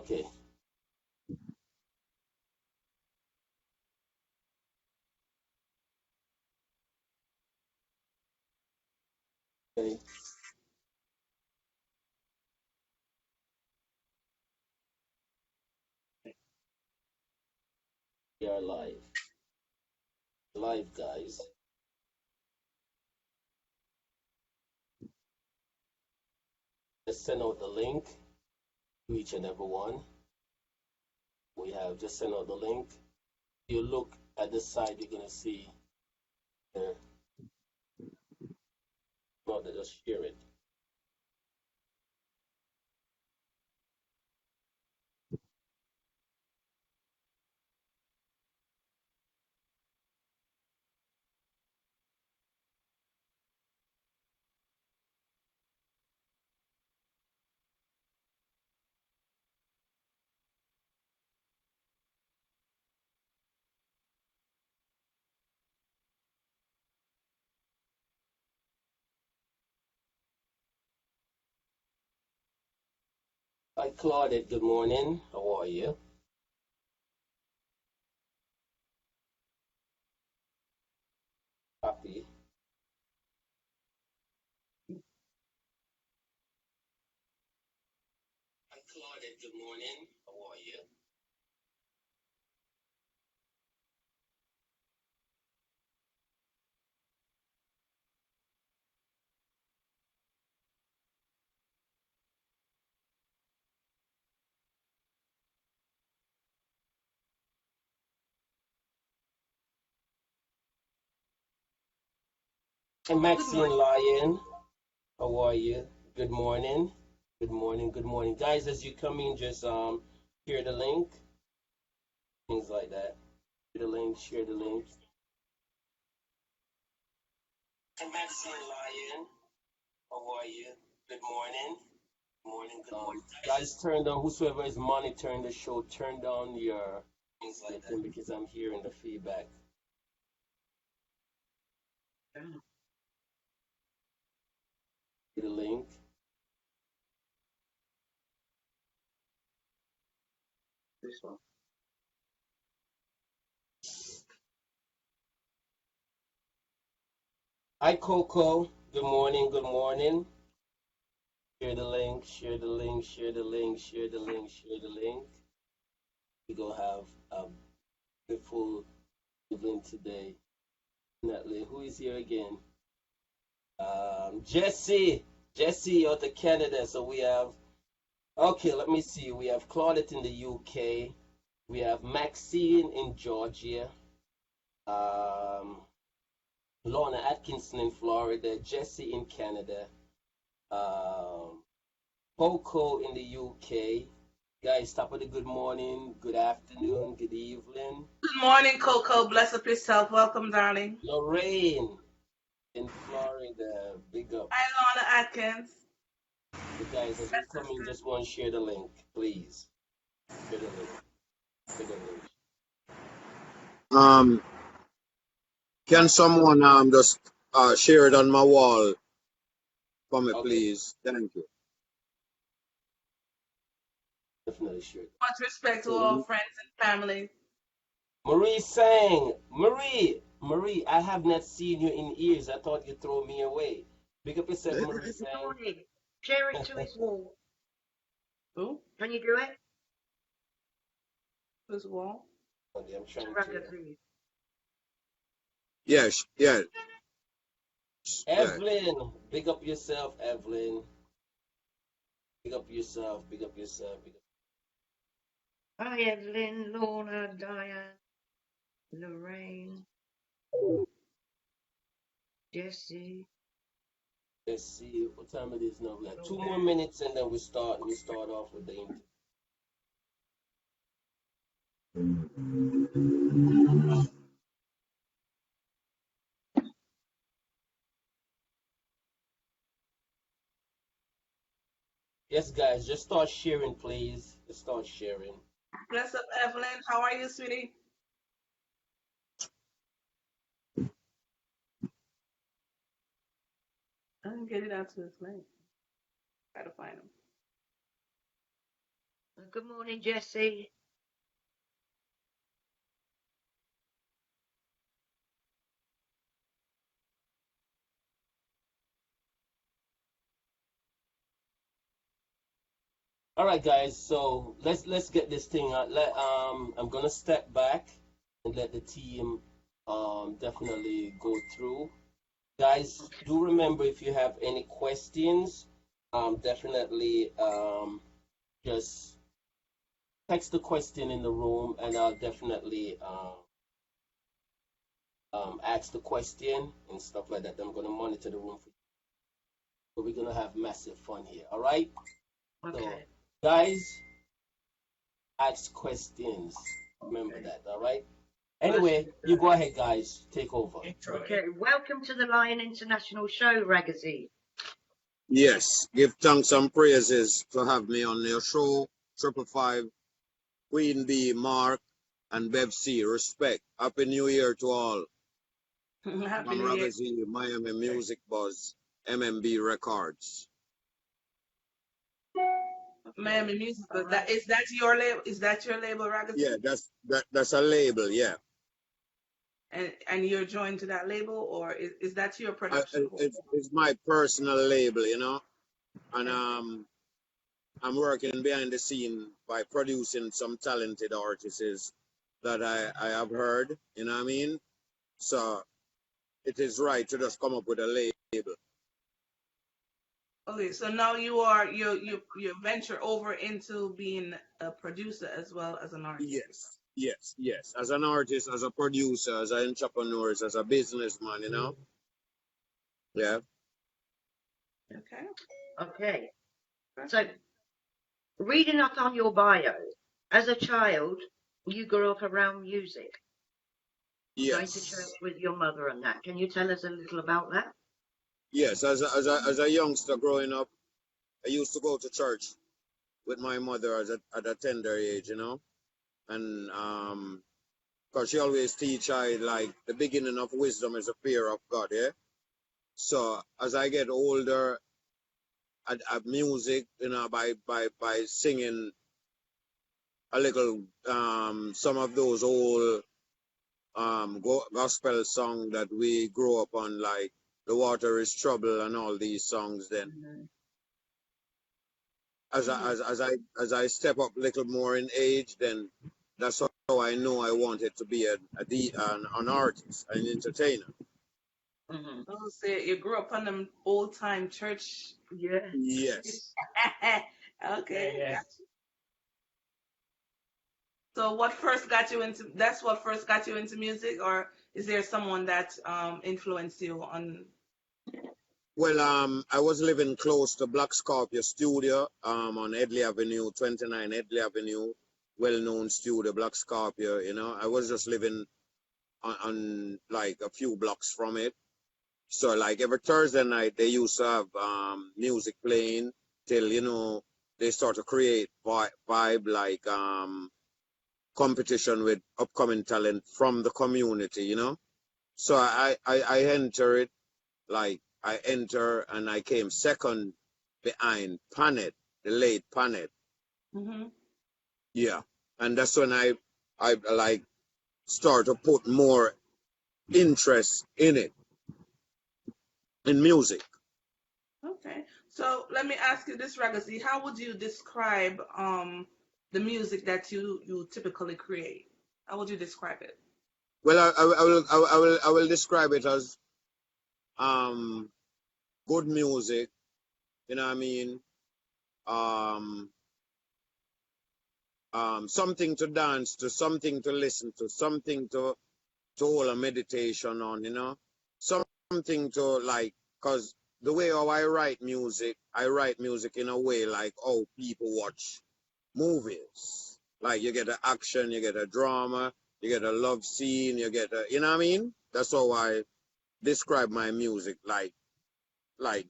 Okay. Okay. We are live. Live, guys. Just send out the link to each and every one. We have just sent out the link. You look at the side, you're gonna see there. Well, just share it. Hi, Claudette. Good morning. How are you? Happy. Hi, Claudette. Good morning. How are you? And Maxine Lyon. How are you? Good morning. Good morning. Good morning, guys. As you come in, just share the link, things like that. Share the link. Share the link. And Maxine Lyon. How are you? Good morning. Good morning. Good morning. Guys, turn down whosoever is monitoring the show. Turn down your things like that because I'm hearing the feedback. The link. This one. Hi, Coco. Good morning. Good morning. Share the link. Share the link. Share the link. Share the link. Share the link. We gonna have a beautiful evening today. Definitely. Who is here again? Jesse. Jesse out of Canada. So we have. Okay, let me see. We have Claudette in the UK. We have Maxine in Georgia. Um, Lorna Atkinson in Florida. Jesse in Canada. Um, Poco in the UK. Guys, top of the good morning, good afternoon, good evening. Good morning, Coco. Bless up yourself. Welcome, darling. Lorraine in Florida, big up. Hi, Lorna Atkins. So guys, as we come in, just want to share the link, please. Share the link. Share the link. Um, can someone just share it on my wall for me, Okay, please? Thank you. definitely share it. Much respect to all Mhm. friends and family. Marie sang. Marie, I have not seen you in years. I thought you throw me away. Big up yourself, Marie Good sang. morning. Share it to his wall. Who? Can you do it? Who's wall? Okay, I'm To trying to. Raga-z. Yes, yes, yes. Evelyn, big up yourself, Evelyn. Big up yourself, big up yourself, big up. Hi, Evelyn, Lorna, Diane, Lorraine, Jessie. Let's see what time it is now. We got 2 more Claudette. minutes and then we start. We start off with the interview. Yes, guys, just start sharing, please. Just start sharing. Bless up, Evelyn. How are you, sweetie? I didn't get it out to his name. Try to find him. Good morning, Jesse. All right, guys. So let's get this thing out. I'm gonna step back and let the team definitely go through. Guys, Okay. do remember if you have any questions, definitely just text the question in the room, and I'll definitely ask the question and stuff like that. I'm gonna monitor the room for you. So we're gonna have massive fun here. All right. So Okay. guys, ask questions. Remember Okay. that. All right. First, Anyway, you go ahead, guys. Take over. okay. Welcome to the Lion International Show, Raga-z. Yes, give thanks and praises to have me on your show. 555, Queen B, Mark, and Bev C. Respect. Happy New Year to all. Happy From New Year. Raga-z, Miami Music Buzz, MMB Records. Miami Music. All But that right. is that your label? Is that your label, Yeah, Raga-z? that's a label, yeah. And you're joined to that label, or is that your production? It's my personal label, you know, and Okay. I'm working behind the scene by producing some talented artists that I have heard, you know what I mean? So it is right to just come up with a label. Okay, so now you venture over into being a producer as well as an artist. Yes. As an artist, as a producer, as an entrepreneur, as a businessman, you know? Yeah. Okay. Okay. So, reading up on your bio, as a child, you grew up around music, going to church Yes. with your mother and that. Can you tell us a little about that? Yes. As a youngster growing up, I used to go to church with my mother at a tender age, you know? And because she always teach I like the beginning of wisdom is a fear of God, yeah. So as I get older, at music, you know, by singing a little some of those old gospel song that we grew up on, like "The Water Is Trouble" and all these songs. Then as I step up a little more in age, then that's how I know I wanted to be an artist, an entertainer. Mm-hmm. Oh, say you grew up on them old time church. Yeah. Yes. Okay, gotcha. So what first got you into? That's what first got you into music, or is there someone that influenced you on? Well, I was living close to Black Scorpio Studio, on Edley Avenue, 29 Edley Avenue, well-known studio, Black Scorpio. You know, I was just living on like a few blocks from it. So like every Thursday night, they used to have music playing till, you know, they start to create vibe like competition with upcoming talent from the community, you know. So I enter it. Like I enter and I came second behind Panet, the late Panet. Hmm. Yeah. And that's when I like start to put more interest in it, in music. Okay, so let me ask you this, Raga-z. How would you describe the music that you typically create? How would you describe it? Well, I will describe it as um good music, you know what I mean? Um something to dance to, something to listen to, something to hold a meditation on, you know? Something to like, cause the way how I write music in a way like how people watch movies. Like you get an action, you get a drama, you get a love scene, you get a, you know what I mean? That's how I describe my music, like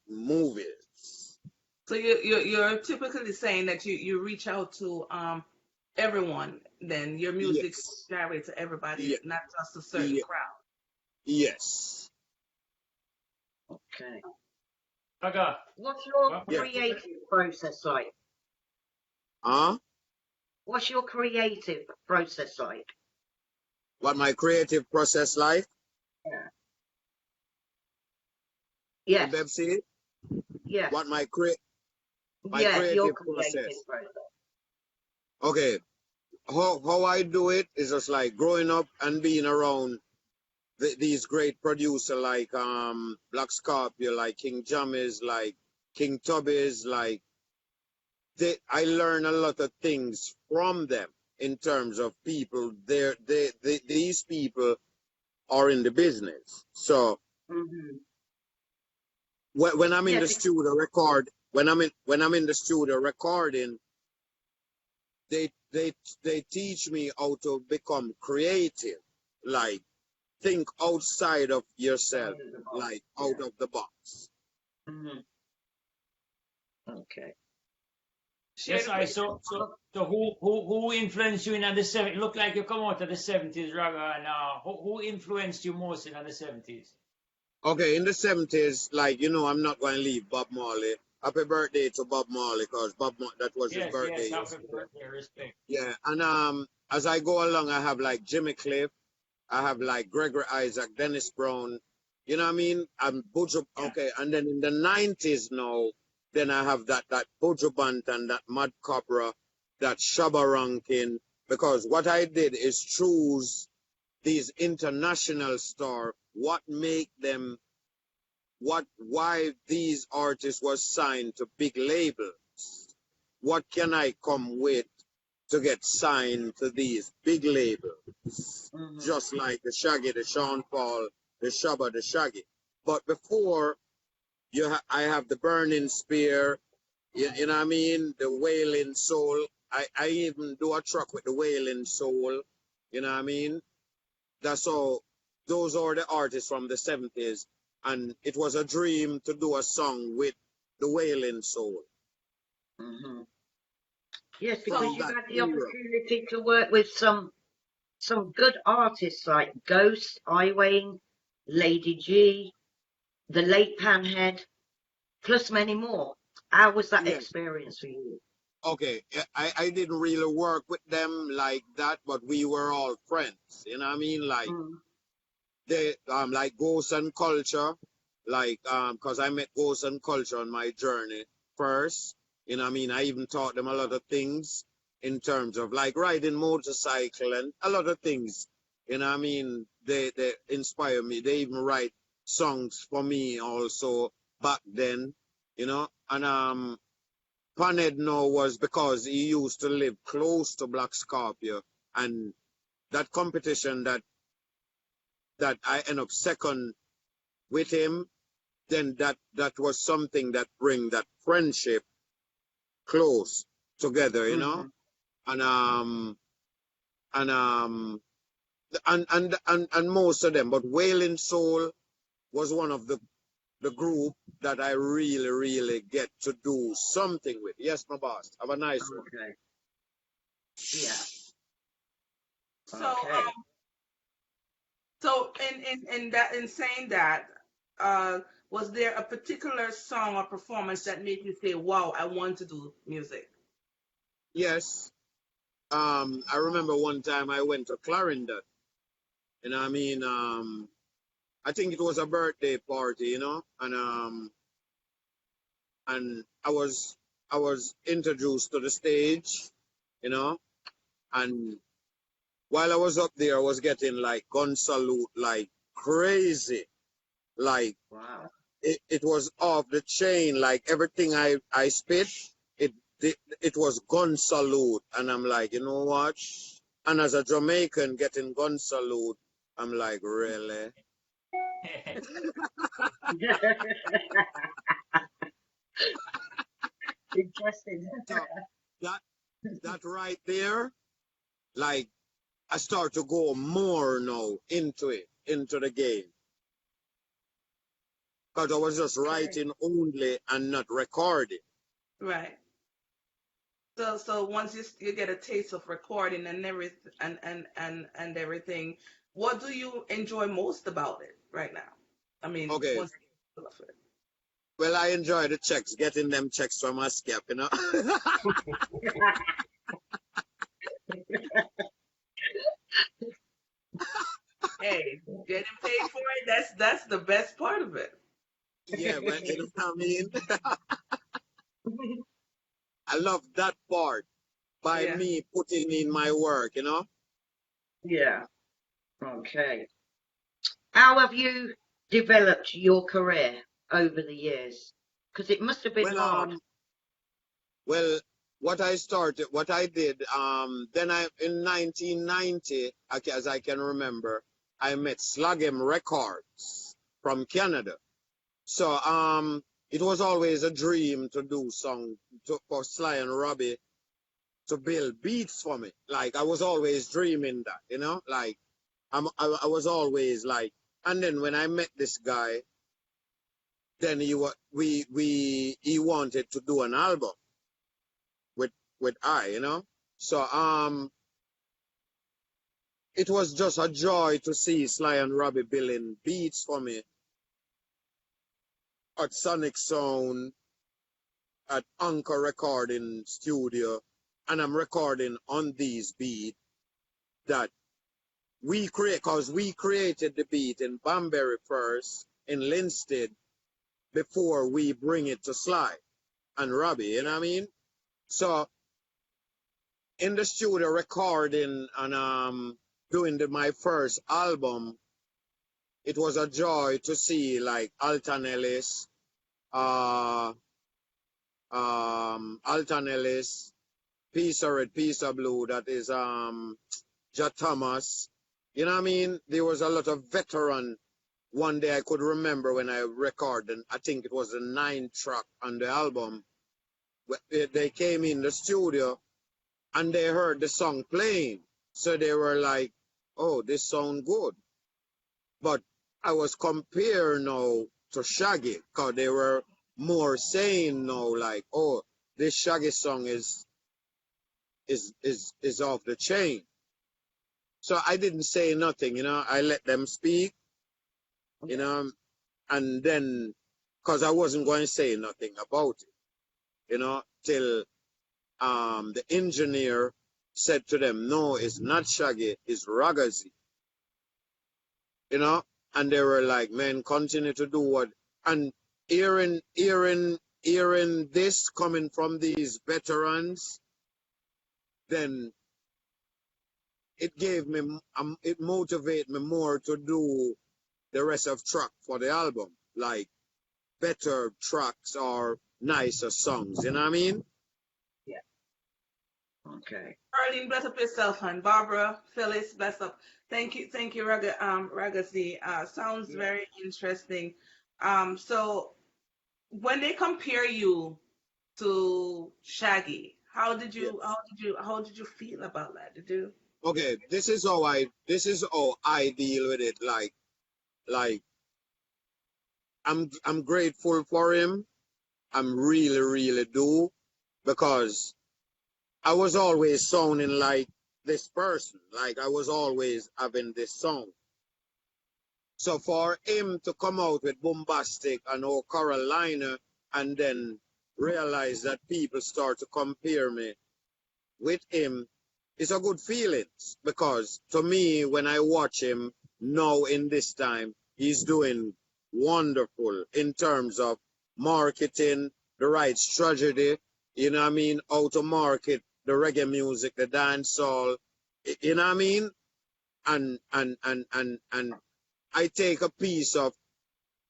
movies. So you're typically saying that you reach out to everyone. Then your music Yes. direct to everybody, Yeah. not just a certain Yeah. crowd. Yes. Okay. Raga, What's your Yeah. creative process like? Huh? What's your creative process like? What my creative process like? Yeah. The Yes. Bebsi? Yes. What my Yeah, your creative creative process? process. Okay. How I do it is just like growing up and being around these great producers like Black Scorpio, like King Jammys, like King Tubby's, like I learn a lot of things from them in terms of people. These people are in the business. So Mm-hmm. when I'm in Yeah. the studio when I'm in the studio recording, they they teach me how to become creative, like think outside of yourself, like out Yeah. of the box. Mm-hmm. Okay. Yes, I so who influenced you in the 70s? Look like you come out of the 70s, Raga, and who influenced you most in the 70s? Okay, in the 70s, like I'm not going to leave Bob Marley. Happy birthday to Bob Marley, because that was his Yes, birthday happy yesterday. birthday, respect. Yeah, and as I go along, I have like Jimmy Cliff, I have like Gregory Isaac, Dennis Brown, you know what I mean? And Buju, Yeah. okay, and then in the 90s now, then I have that Buju Banton, that Mad Cobra, that Shabba Rankin, because what I did is choose these international stars, what make them, why these artists was signed to big labels. What can I come with to get signed to these big labels? Mm-hmm. Just like the Shaggy, the Sean Paul, the Shabba, the Shaggy. But before I have the Burning Spear, you know what I mean? The Wailing Soul. I even do a track with the Wailing Soul. You know what I mean? That's all. Those are the artists from the 70s. And it was a dream to do a song with the Wailing Soul. Mm-hmm. Yes, because From So you've that had the era. opportunity to work with some good artists like Ghost, Wayne, Lady G, the late Panhead, plus many more. How was that Yeah. experience for you? Okay. I didn't really work with them like that, but we were all friends. You know what I mean? Like Mm. they like Ghost and Culture, like because I met Ghost and Culture on my journey first. You know what I mean? I even taught them a lot of things in terms of like riding motorcycle and a lot of things. You know what I mean? They inspire me. They even write songs for me also back then, and Panhead no was because he used to live close to Black Scorpio, and that competition that I end up second with him, then that was something that bring that friendship close together. Mm-hmm. And and and most of them, but Wailing Soul was one of the group that I really, really get to do something with. Yes, my boss. Have a nice one. Okay. Yeah. so Okay. so in saying that, uh, was there a particular song or performance that made you say, "Wow, I want to do music"? Yes. I remember one time I went to Clarendon. You know what I mean? I think it was a birthday party, and I was introduced to the stage, you know, and while I was up there, I was getting like gun salute like crazy, like Wow. it was off the chain, like everything I spit, it it was gun salute, and I'm like, you know what? And as a Jamaican getting gun salute, I'm like, really? Interesting. So that that right there, like I start to go more now into it, into the game. Because I was just Okay. writing only and not recording. Right. So once you get a taste of recording and everything and everything, what do you enjoy most about it right now? I mean, Okay. once you love it. Well, I enjoy the checks, getting them checks from my scap. That's the best part of it. Yeah, but you know what I mean? I love that part by Yeah. me putting in my work, you know? Yeah. Okay. How have you developed your career over the years? Because it must have been Well, hard. well, what I did, then in 1990, as I can remember, I met Slagem Records from Canada. So, it was always a dream to do for Sly and Robbie to build beats for me. Like, I was always dreaming that, you know, like, I was always like, and then when I met this guy, then he wanted to do an album with you know. So it was just a joy to see Sly and Robbie building beats for me at Sonic Sound, at Anchor Recording Studio, and I'm recording on these beats that cause we created the beat in Banbury first, in Linstead, before we bring it to Sly and Robbie, you know what I mean? So in the studio recording and doing my first album, it was a joy to see like Alton Ellis, Piece of Red, Piece of Blue, that is Ja Thomas. You know what I mean? There was a lot of veteran. One day I could remember when I recorded, I think it was the 9 track on the album. They came in the studio and they heard the song playing. So they were like, oh, this sound good. But I was compared now to Shaggy, because they were more saying now like, oh, this Shaggy song is off the chain. So I didn't say nothing, you know, I let them speak, you know, and then, because I wasn't going to say nothing about it, you know, till the engineer said to them, no, it's not Shaggy, it's Raga-z, you know, and they were like, man, continue to do what, and hearing this coming from these veterans, then it gave me, it motivated me more to do the rest of track for the album, like better tracks or nicer songs, you know what I mean? Yeah. Okay. Arlene, bless up yourself, hon. Barbara, Phyllis, bless up. Thank you, Raga-z. Sounds Yeah. very interesting. So when they compare you to Shaggy, Yes. how did you feel about that? Did you? Okay, this is how I deal with it. Like I'm grateful for him. I'm really do, because I was always sounding like this person. Like I was always having this song. So for him to come out with Bombastic and Oh Carolina, and then realize that people start to compare me with him, it's a good feeling, because to me, when I watch him now in this time, he's doing wonderful in terms of marketing, the right strategy, you know what I mean, how to market the reggae music, the dancehall, you know what I mean? And I take a piece of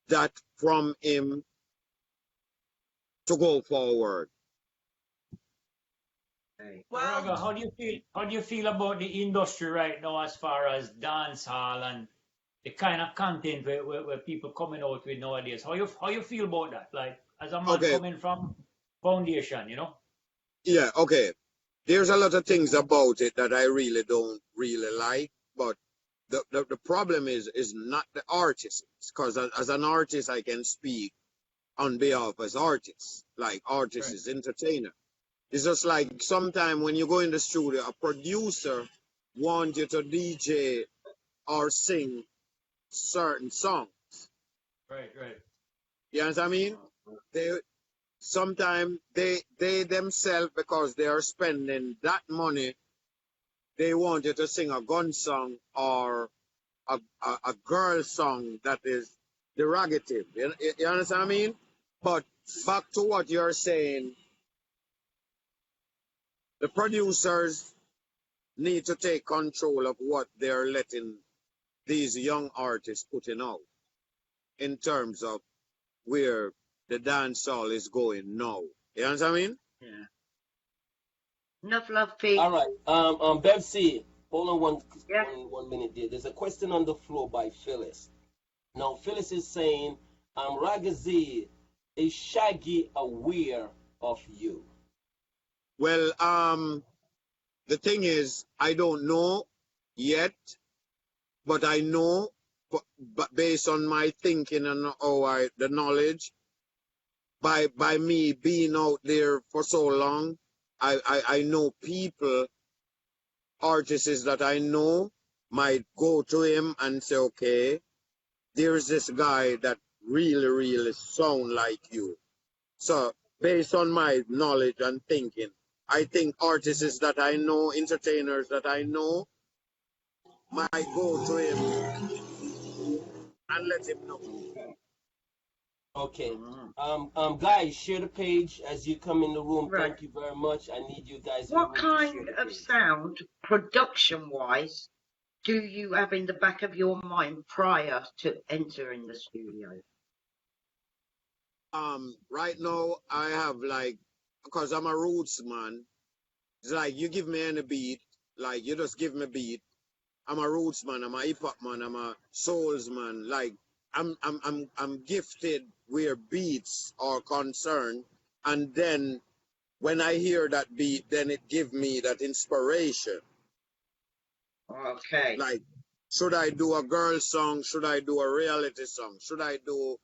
that from him to go forward. Okay. Well, Raga, how do you feel? How do you feel about the industry right now as far as dance hall and the kind of content where people coming out with nowadays? How you feel about that? Like as a man Okay, coming from foundation, you know? yeah, okay. There's a lot of things about it that I really don't really like, but the problem is not the artists, because as an artist I can speak on behalf as artists, like artist Right. is entertainer. It's just like sometime when you go in the studio, a producer wants you to DJ or sing certain songs. Right, right. You know what I mean? They sometimes they themselves, because they are spending that money, they want you to sing a gun song or a girl song that is derogative. You understand what I mean? But back to what you're saying, the producers need to take control of what they're letting these young artists putting out in terms of where the dancehall is going now. You understand what I mean? Yeah. Enough love, Pete. All right. Bev C, hold on Yeah. one minute there. There's a question on the floor by Phyllis. Now, Phyllis is saying, Raga-z, is Shaggy aware of you? Well, the thing is, I don't know yet, but I know, but based on my thinking and the knowledge, by me being out there for so long, I know people, artists that I know might go to him and say, okay, there's this guy that really sound like you. So based on my knowledge and thinking, I think artists that I know, entertainers that I know, might go to him and let him know. Okay. Mm. Guys, share the page as you come in the room. Right. Thank you very much. I need you guys in the What room to kind share the of page. sound, production-wise, do you have in the back of your mind prior to entering the studio? Right now I have like, because I'm a roots man, it's like you give me any beat, like you just give me beat. I'm a roots man, I'm a hip hop man, I'm a souls man. Like I'm gifted where beats are concerned, and then when I hear that beat, then it give me that inspiration. Okay. Like, should I do a girl song? Should I do a reality song? Should I do,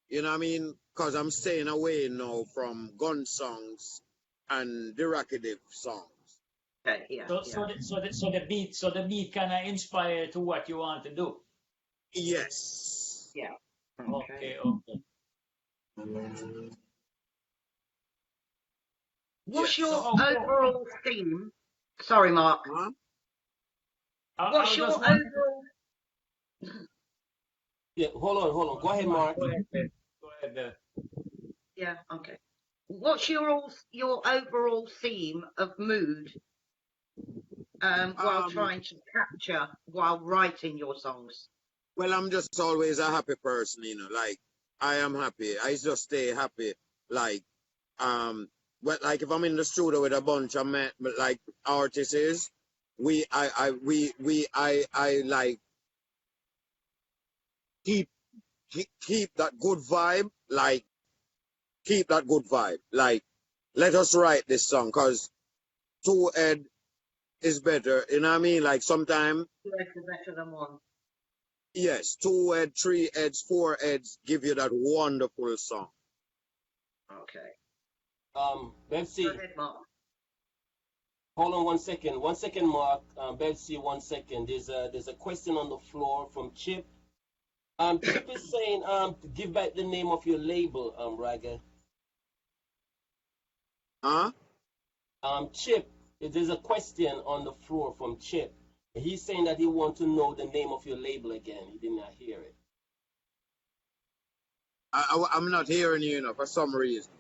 you know what I mean? Because I'm staying away now from gun songs and derogative songs. Okay. Yeah. So Yeah. the beat kind of inspire to what you want to do. Yes. Yeah. Okay. What's Yes. your So overall theme? Sorry, Mark. Huh? I What's was your just wondering. overall? Yeah, hold on. Go ahead, Mark. Go ahead. Yeah. Okay. What's your overall theme of mood while trying to capture while writing your songs? Well, I'm just always a happy person, you know. Like, I am happy. I just stay happy. Like, but like if I'm in the studio with a bunch of men, like artists, I like keep that good vibe. Like, keep that good vibe. Like, let us write this song, cause two head is better. You know what I mean? Like sometimes, Two heads are better than one. yes, 2 head, 3 heads, 4 heads give you that wonderful song. Okay. Bev C, Go ahead, Mark. hold on 1 second. 1 second, Mark. Bev C, 1 second. There's a question on the floor from Chip. Chip is saying, give back the name of your label, Raga. Huh? Chip, there's a question on the floor from Chip. He's saying that he wants to know the name of your label again. He did not hear it. I'm not hearing you, you know, for some reason.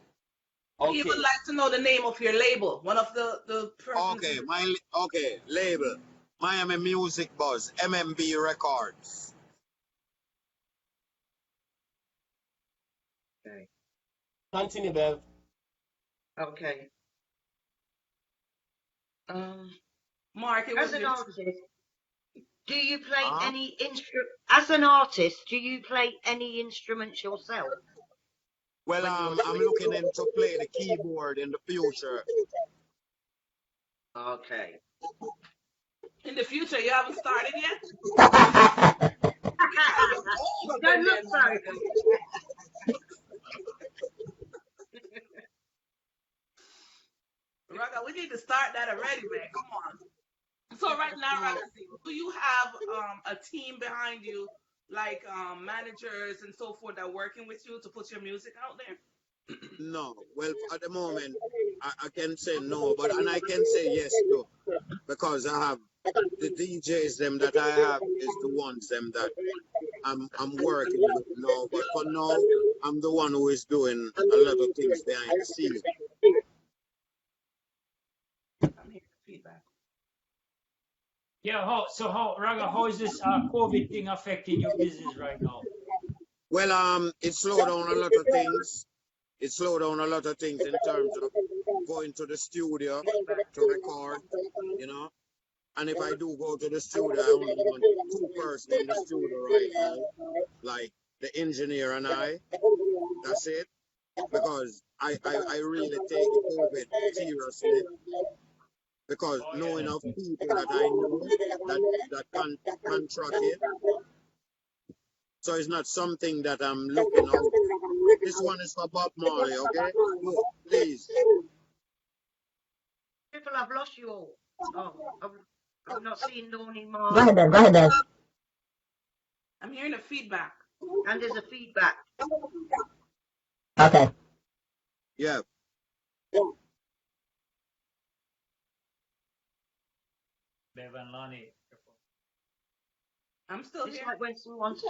Okay. He would like to know the name of your label. One of the persons. Okay, label. Miami Music Buzz, MMB Records. Okay. Continue, Bev. Okay. Mark, it As was an your artist, do you play any instrument? As an artist, do you play any instruments yourself? Well, I'm looking into play the keyboard in the future. Okay. in the future. You haven't started yet. Don't look so. Raga, we need to start that already, man. Come on. So right now, Raga-z, do you have a team behind you, like managers and so forth, that are working with you to put your music out there? No. Well, at the moment, I can say no, and I can say yes too, because I have the DJs them that I have is the ones them that I'm working with now. But for now, I'm the one who is doing a lot of things behind the scenes. I'm hearing feedback. Yeah, Raga, how is this COVID thing affecting your business right now? Well, it slowed down a lot of things. It slowed down a lot of things in terms of going to the studio to record, you know. And if I do go to the studio, I only want two persons in the studio right now, like the engineer and I. That's it. Because I really take COVID seriously. Because knowing of people that I know that can contract it. So it's not something that I'm looking out. This one is for Bob Marley, okay? Please. Triple, I've lost you all. Oh, I'm not seeing Lorny Mark. Go ahead then, go ahead then. I'm hearing a feedback. And there's a feedback. Okay. Yeah. Bevan Lonnie. I'm still It's here. like when someone talks.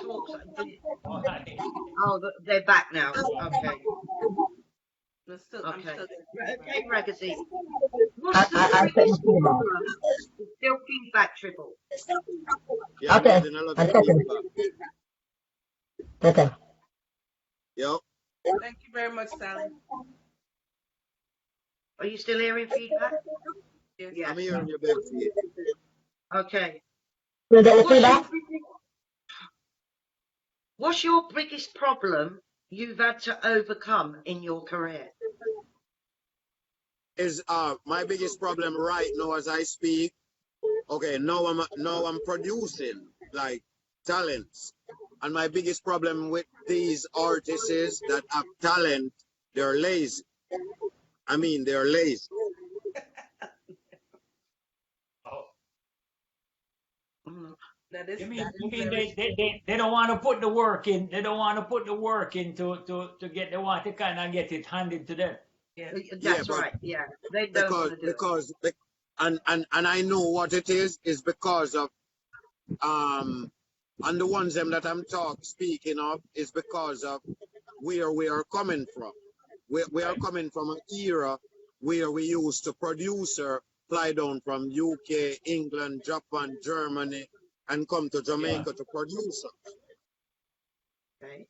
Oh, hi. Oh, they're back now. Okay. I'm still Okay, Raga-z. I said you see that. There's still feedback, Triple. Yeah, Okay. I'm getting a lot of Okay. feedback. Okay. Yep. Thank you very much, Sally. Are you still hearing feedback? Yes. Yeah. I'm hearing you, Betsy. Okay. You get the feedback? What's your biggest problem you've had to overcome in your career? Is my biggest problem right now as I speak. Okay, now I'm producing like talents. And my biggest problem with these artists is that have talent, they're lazy. I mean, they're lazy. Oh. That is. You mean, that is you mean very they don't want to put the work in. They don't want to put the work in to get. They want to kind of get it handed to them. yes. That's but right. Yeah. They don't want to do it. And I know what it is because of and the ones them that I'm speaking of is because of where we are coming from. We are coming from an era where we used to producer fly down from UK, England, Japan, Germany, and come to Jamaica to produce. Okay.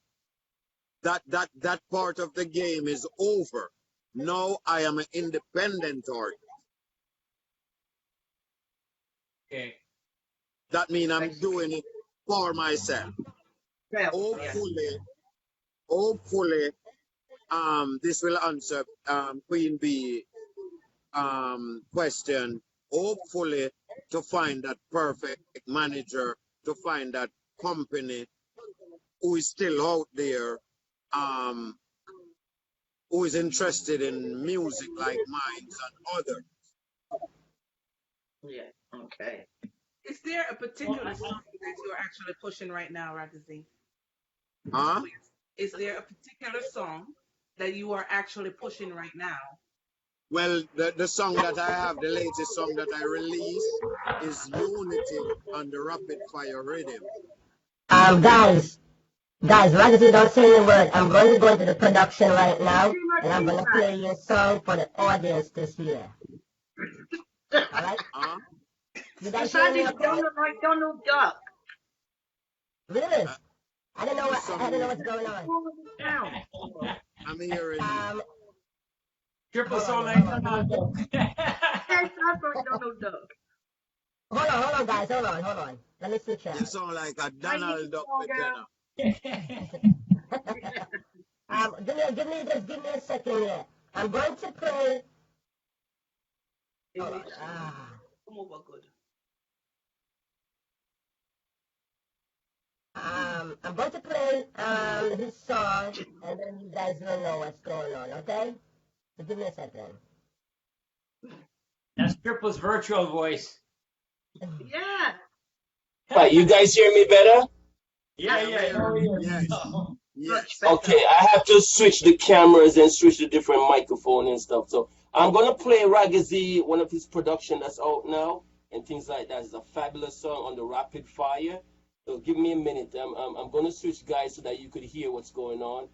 That part of the game is over. Now I am an independent artist. Okay. That means I'm doing it for myself. Well, Hopefully, this will answer Queen B question. Hopefully, to find that perfect manager, to find that company who is still out there, who is interested in music like mine and others. yeah. Okay. Is there a particular song that you're actually pushing right now, Raga-z? Huh? Is there a particular song that you are actually pushing right now? Well, the song that I have, the latest song that I released is Unity on the Rapid Fire Rhythm. Guys, Raga-z, don't say any word. I'm going to go into the production right now, and I'm going to play your song for the audience this year. Alright? Huh? You You guys hear me sounded okay? like Donald Duck. Really? I don't know what's going on. Down. I'm hearing Triple Hold soul on, like hold on, Donald Duck. Yes, that's like Donald Duck. Hold on, guys, hold on. Let me switch you out. sound like a Donald Duck Give me a second here. I'm going to play. Hold on. Come over good. I'm going to play his song, and then you guys will know what's going on, okay? So give me a second. That's Triple's virtual voice. Yeah. Right, you guys hear me better? Yeah. Yes. Much better. Okay, I have to switch the cameras and switch the different microphone and stuff. So I'm gonna play Raga-z, one of his production that's out now, and things like that. It's a fabulous song on the Rapid Fire. So give me a minute. I'm going to switch guys so that you could hear what's going on.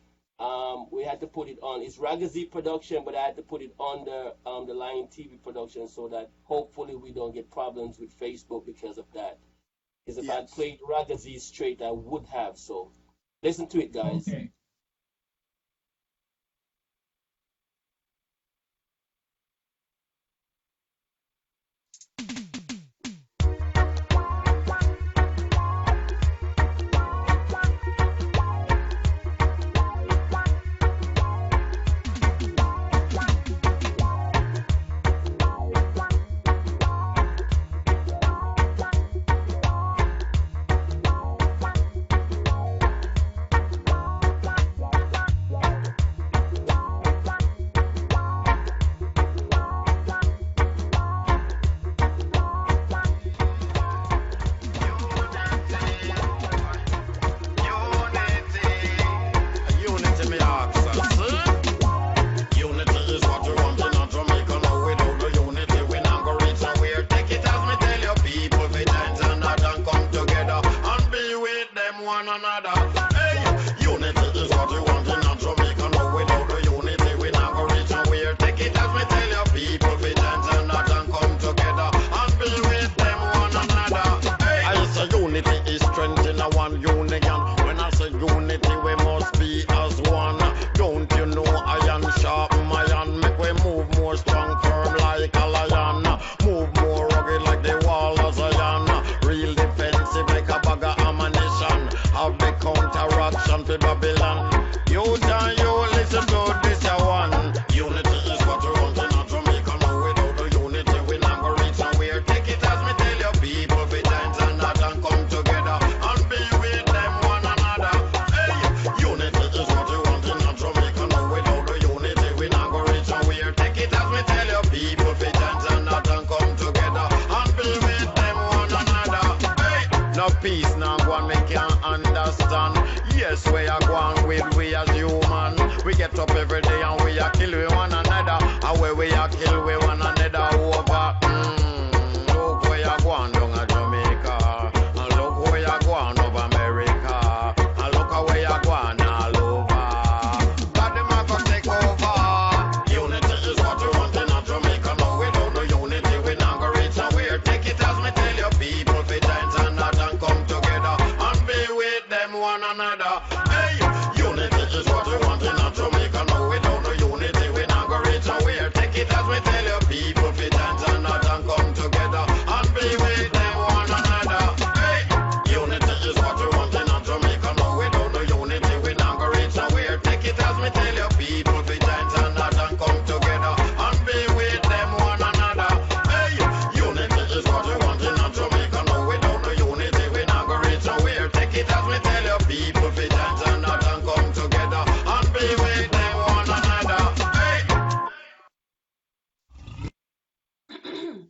We had to put it on. It's Raga-z production, but I had to put it on the Lion TV production so that hopefully we don't get problems with Facebook because of that. Because if I played Raga-z straight, I would have. So listen to it, guys. Okay.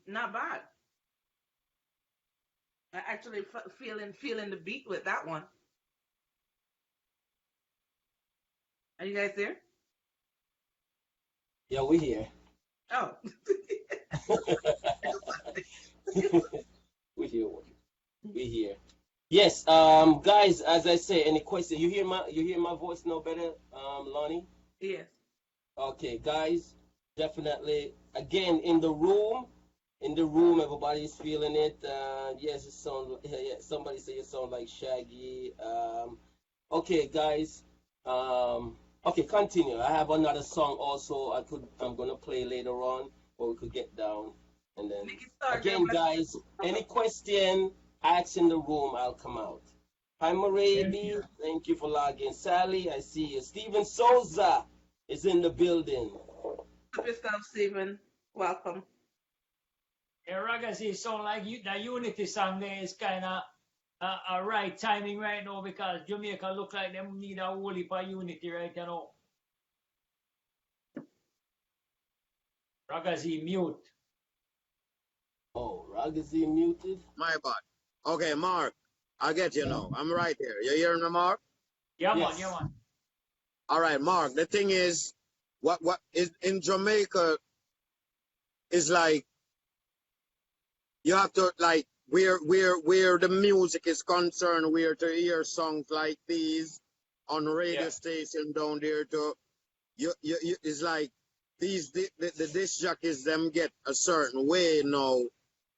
Not bad. I actually feeling the beat with that one. Are you guys there? Yeah, we're here. Oh. We're here. We're here. Yes, guys, as I say, any question? You hear my voice no better, Lonnie? Yes. Okay, guys, definitely. Again, in the room, everybody's feeling it. Yes, it sound. Yeah, somebody say you sound like Shaggy. Okay, guys. Okay, continue. I have another song also. I'm gonna play later on, or we could get down, and then again, guys. Any question? Ask in the room. I'll come out. Hi, Marabi. Thank you for logging. Sally, I see you. Steven Souza is in the building. Help yourself, Stephen. Welcome. Yeah, Raga-z sound like the Unity song there is kind of a right timing right now because Jamaica look like them need a whole heap of unity right now. Raga-z mute. Oh, Raga-z muted? My bad. Okay, Mark, I get you now. I'm right here. You hearing me, Mark? Yeah, Yes. man, yeah, man. All right, Mark. The thing is, what is in Jamaica is like You have to like where the music is concerned, where to hear songs like these on radio Yeah. station down there to you it's like these the disc jockeys them get a certain way now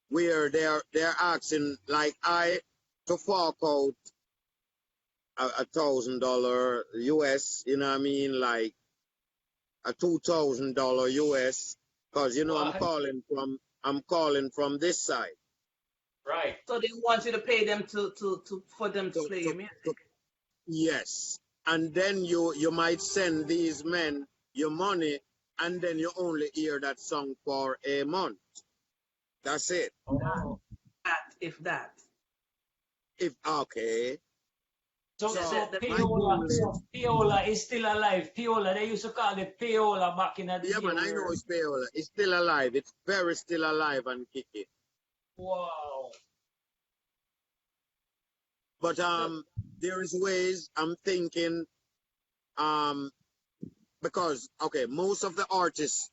where they're asking like I to fork out $1,000 US, you know what I mean, like a $2,000 US, because you know What? I'm calling from this side. Right. So they want you to pay them for them to To, play to, your music. to, yes, and then you might send these men your money, and then you only hear that song for a month. That's it. Oh. If that. If okay, So The, so the, so the, my Piola, goal so is, Piola is still alive. Piola, they used to call it Piola back in the yeah day man, I know where it's Paola. It's still alive. It's very still alive and kicking. wow. But the there is ways I'm thinking um because okay, most of the artists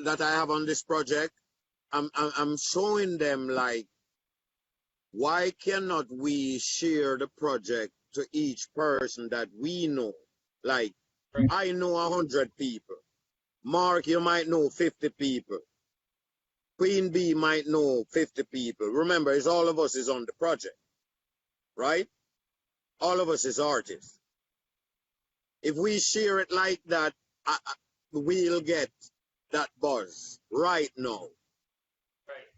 that I have on this project, I'm showing them like why cannot we share the project to each person that we know? Like Right. I know 100 people. Mark, you might know 50 people. Queen B might know 50 people. Remember, it's all of us is on the project, right? All of us is artists. If we share it like that, we'll get that buzz right now. Right.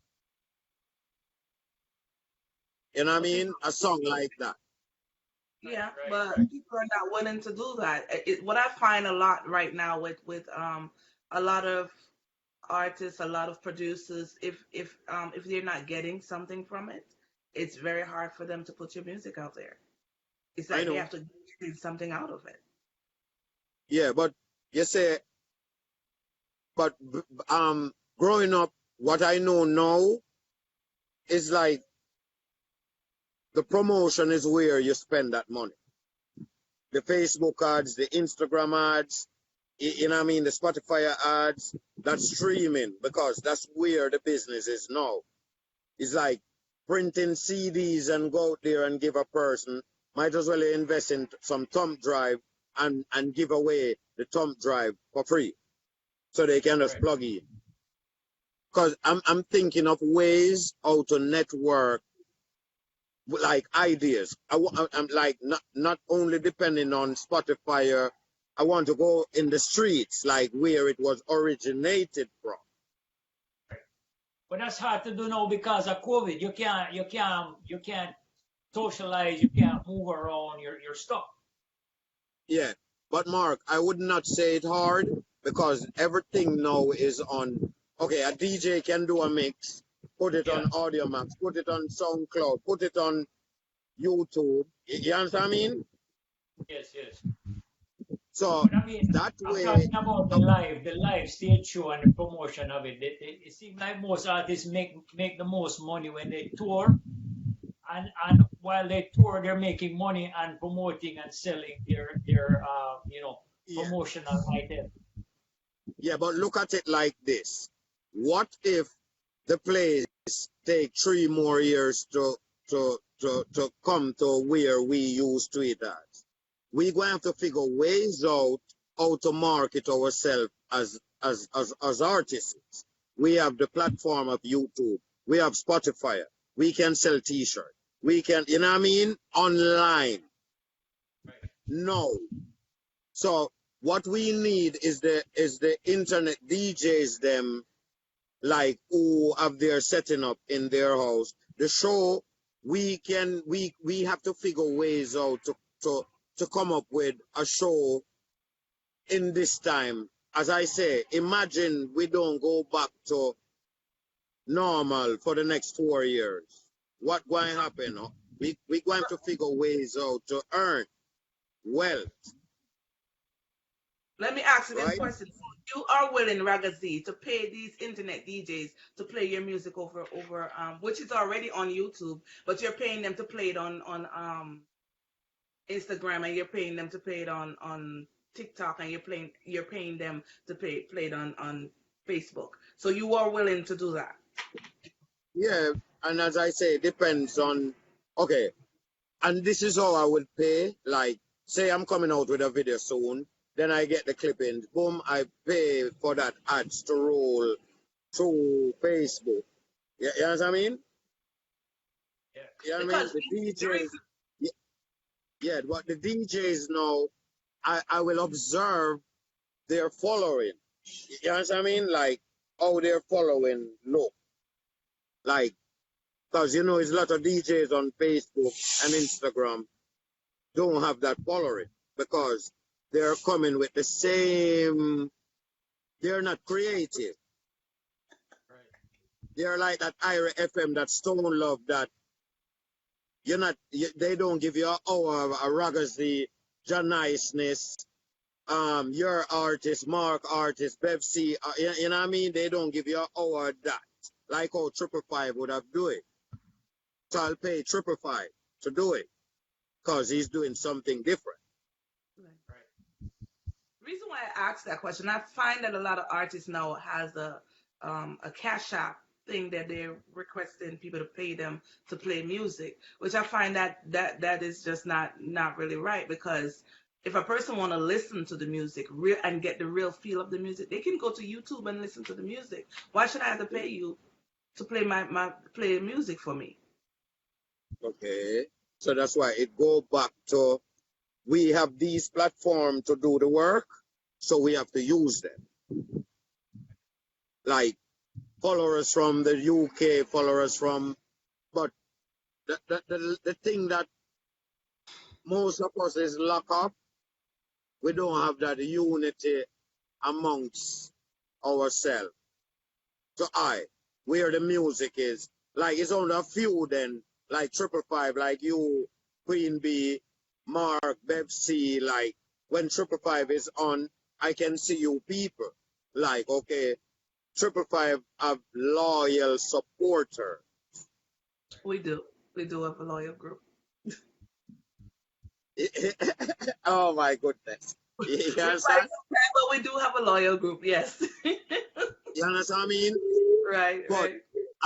You know what I but mean? people, A song like that. yeah, Right. but Right. people are not willing to do that. What I find a lot right now with a lot of artists, a lot of producers, if they're not getting something from it, it's very hard for them to put your music out there. It's I like they know. have to get something out of it. Yeah, but you say, but growing up, what I know now is like the promotion is where you spend that money. The Facebook ads, the Instagram ads, you know what I mean, the Spotify ads, that's streaming because that's where the business is now. It's like printing CDs and go out there and give a person, might as well invest in some thumb drive and give away the thumb drive for free so they can just Right. plug in. Because I'm thinking of ways how to network like ideas. I'm like not only depending on Spotify. I want to go in the streets, like where it was originated from. But that's hard to do now because of COVID. You can't socialize, you can't move around, you're stuck. Yeah, but Mark, I would not say it hard because everything now is on. Okay, a DJ can do a mix, put it Yeah. on Audio Max, put it on SoundCloud, put it on YouTube. You understand what I mean? Yes, yes. So But I mean, that I'm way, talking about uh, the live stage show and the promotion of it. It seems like most artists make the most money when they tour, and while they tour, they're making money and promoting and selling their yeah, promotional item. yeah, but look at it like this. What if the place take 3 more years to come to where we used to it at? We're going to have to figure ways out how to market ourselves as artists. We have the platform of YouTube. We have Spotify. We can sell t-shirts. We can, you know what I mean? Online. Right. No. So what we need is the internet DJs them like who have their setting up in their house. The show we have to figure ways out to come up with a show in this time. As I say, imagine we don't go back to normal for the next 4 years. What going to happen? We going to figure ways out to earn wealth, Let me ask you this right? question. So you are willing, Raga-z, to pay these internet DJs to play your music over which is already on YouTube, but you're paying them to play it on Instagram, and you're paying them to play it on TikTok, and you're paying them to play it on Facebook. So you are willing to do that. Yeah, and as I say, it depends on, okay, and this is how I would pay. Like, say I'm coming out with a video soon, then I get the clippings, boom, I pay for that ads to roll through Facebook. Yeah, you know what I mean? Yeah. You know what I mean? Because The the DJs, reason, yeah, yeah, what the DJs know, I will observe their following. You know what I mean? Like, how their following look. Like, because you know, it's a lot of DJs on Facebook and Instagram don't have that following because they're coming with the same, they're not creative. Right. They're like that Ira FM, that Stone Love, that you're not, they don't give you a Raga-z, John Niceness, your artist, Mark artist, Bev C, you know what I mean? They don't give you a that. Like how 555 would have do it. So I'll pay 555 to do it because he's doing something different. Right. reason why I asked that question, I find that a lot of artists now has a cash app thing that they're requesting people to pay them to play music, which I find that is just not really right, because if a person want to listen to the music real and get the real feel of the music, they can go to YouTube and listen to the music. Why should I have to pay you to play my play music for me? Okay. So that's why it go back to we have these platforms to do the work, so we have to use them. Like followers from the UK, followers from, but the thing that most of us is locked up, we don't have that unity amongst ourselves. So where the music is, like it's only a few then, like 555, like you, Queen B, Mark, Bev C, like when 555 is on, I can see you people. Like, okay, 555 have loyal supporter. We do. We do have a loyal group. Oh my goodness. You We understand? fight sometimes, but we do have a loyal group. Yes. You understand what I mean? Right. But Right.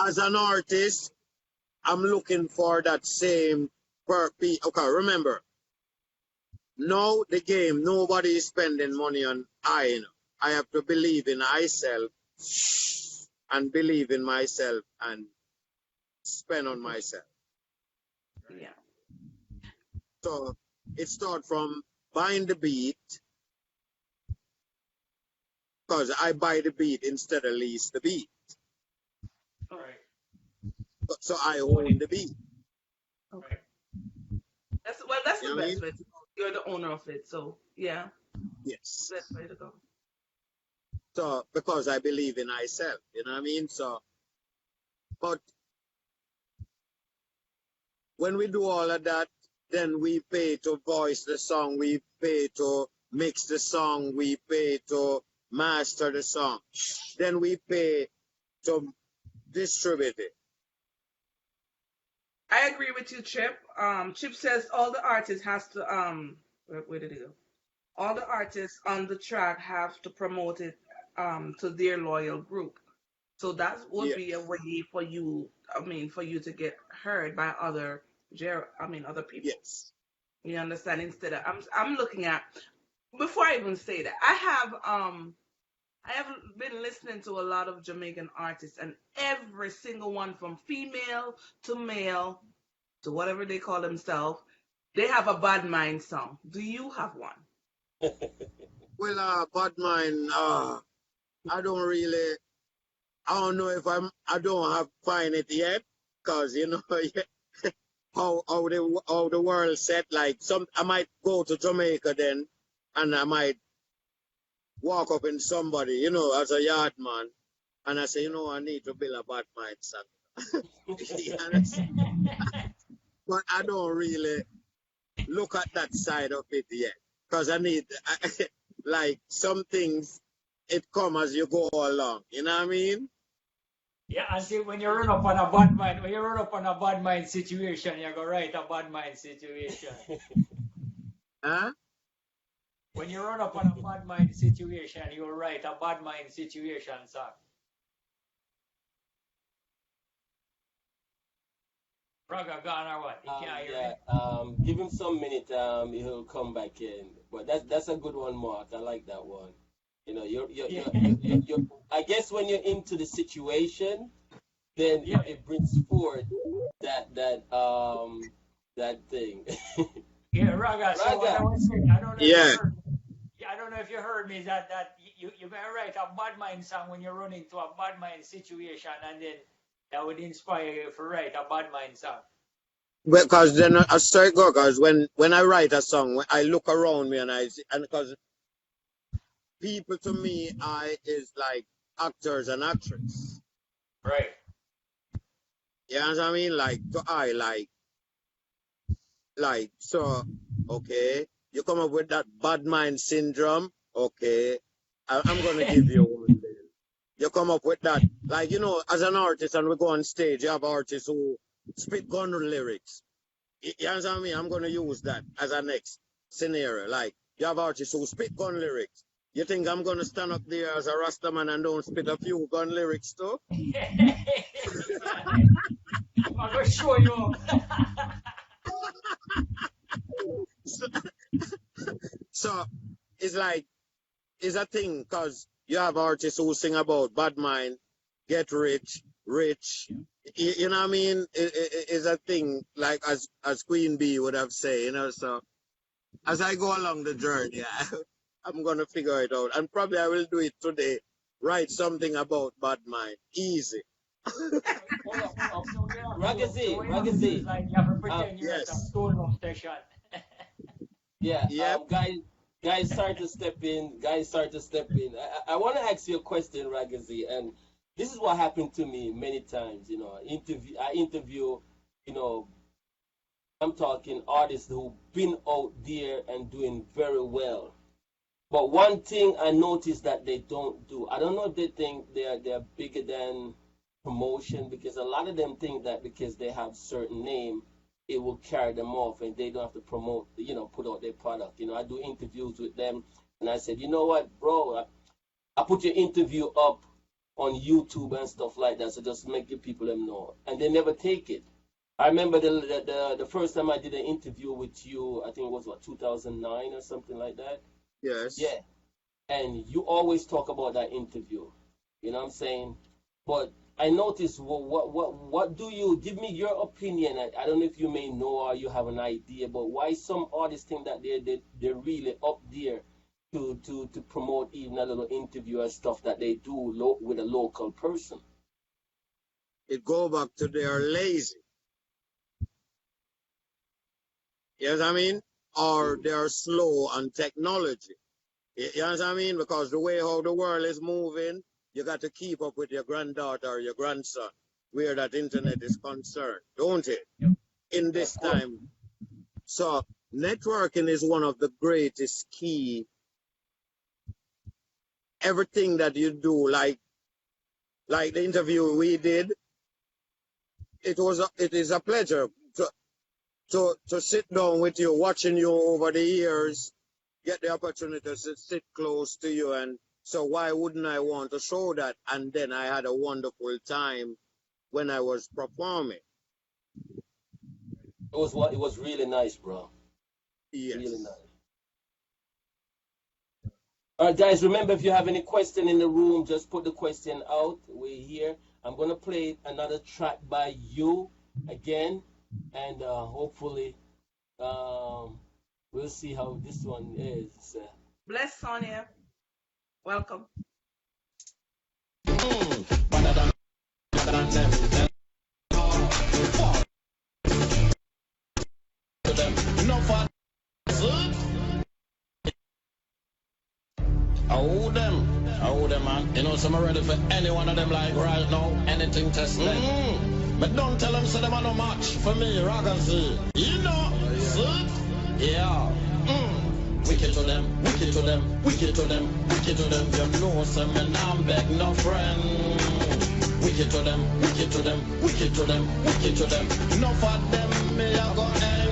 as an artist, I'm looking for that same okay, remember, now the game, nobody is spending money on I have to believe in myself and believe in myself and spend on myself. Yeah. So it starts from buying the beat, because I buy the beat instead of lease the beat. Right. So I Own own it. the beat. Okay. That's You the know what I best mean? way to go. You're the owner of it, so yeah, Yes. best way to go. So because I believe in myself, you know what I mean? So, but when we do all of that, then we pay to voice the song, we pay to mix the song, we pay to master the song, then we pay to distribute it. I agree with you, Chip. Chip says all the artists has to where did it go? All the artists on the track have to promote it to their loyal group. So that would be a Yes, way for you. I mean, for you to get heard by other people. yes, You understand? Instead of I'm looking at, before I even say that, I have been listening to a lot of Jamaican artists, and every single one, from female to male to whatever they call themselves, they have a bad mind song. Do you have one? well, but mine, I don't really, I don't know if I don't have find it yet, because you know how the world set. Like I might go to Jamaica then, and I might walk up in somebody, you know, as a yard man, and I say, you know, I need to build a bad mind son. You understand? But I don't really look at that side of it yet, because I need, like some things, it come as you go along. You know what I mean? Yeah, until when you run up on a bad mind, when you run up on a bad mind situation, you go right a bad mind situation. Huh? When you run up on a bad mind situation, you write a bad mind situation song. Raga gone or what? He can't hear me. Yeah. Give him some minute. He'll come back in. But that's a good one, Mark. I like that one. You know, you're I guess when you're into the situation, then Yeah. it brings forth that thing. Yeah, Raga. So what I Raga. was saying, I don't know if you Yeah. heard. Yeah, I don't know if you heard me that you better write a bad mind song when you run into a bad mind situation, and then that would inspire you to write a bad mind song. Because then I start go, because when I write a song, when I look around me and I see, and because people to me, I is like actors and actresses. Right. You know what I mean? Like to I like so. Okay, you come up with that bad mind syndrome. Okay, I'm gonna give you one. Then. You come up with that, like as an artist, and we go on stage. You have artists who spit gun lyrics. You understand me? I'm gonna use that as a next scenario. Like you have artists who spit gun lyrics. You think I'm gonna stand up there as a Rastaman and don't spit a few gun lyrics too? I'm gonna show you. So, so it's like it's a thing because you have artists who sing about bad mind, get rich, rich. You know what I mean? It's a thing like as Queen Bee would have said. So as I go along the journey, I'm gonna figure it out, and probably I will do it today. Write something about bad mind, easy. Raga-z, Raga-z. Like you have to pretend you're at a Yes. stone room session. Yeah, Yep. guys start to step in. I want to ask you a question, Raga-z, and this is what happened to me many times. I interview, you know, I'm talking artists who've been out there and doing very well. But one thing I noticed that they don't do, I don't know if they think they're bigger than promotion, because a lot of them think that because they have certain name, it will carry them off and they don't have to promote, put out their product. I do interviews with them and I said, you know what, bro, I put your interview up on YouTube and stuff like that, so just make the people them know. And they never take it. I remember the first time I did an interview with you, I think it was 2009 or something like that. Yes. Yeah. And you always talk about that interview. You know what I'm saying? But I noticed, what do you give me your opinion? I don't know if you may know or you have an idea, but why some artists think that they're really up there to promote even a little interview and stuff that they do with a local person? It go back to they are lazy. You know what I mean? Or they are slow on technology. You know what I mean? Because the way how the world is moving, you got to keep up with your granddaughter or your grandson where that internet is concerned, don't it? In this time. So networking is one of the greatest key. Everything that you do, like the interview we did, it is a pleasure to sit down with you, watching you over the years, get the opportunity to sit close to you, and so why wouldn't I want to show that? And then I had a wonderful time when I was performing. It was really nice, bro. Yes. Really nice. All right, guys, remember, if you have any question in the room, just put the question out. We're here. I'm going to play another track by you again, and hopefully we'll see how this one is. Bless Sonia. Welcome. I hold them, man. Some are ready for any one of them, like right now, anything test them. But don't tell them, say them are no match for me, Raga-z. See? Yeah. Wicked to them, wicked to them, wicked to them, wicked to them. You know, some and I'm back, no friend. Wicked to them, wicked to them, wicked to them, wicked to them. No for them, me I go hang.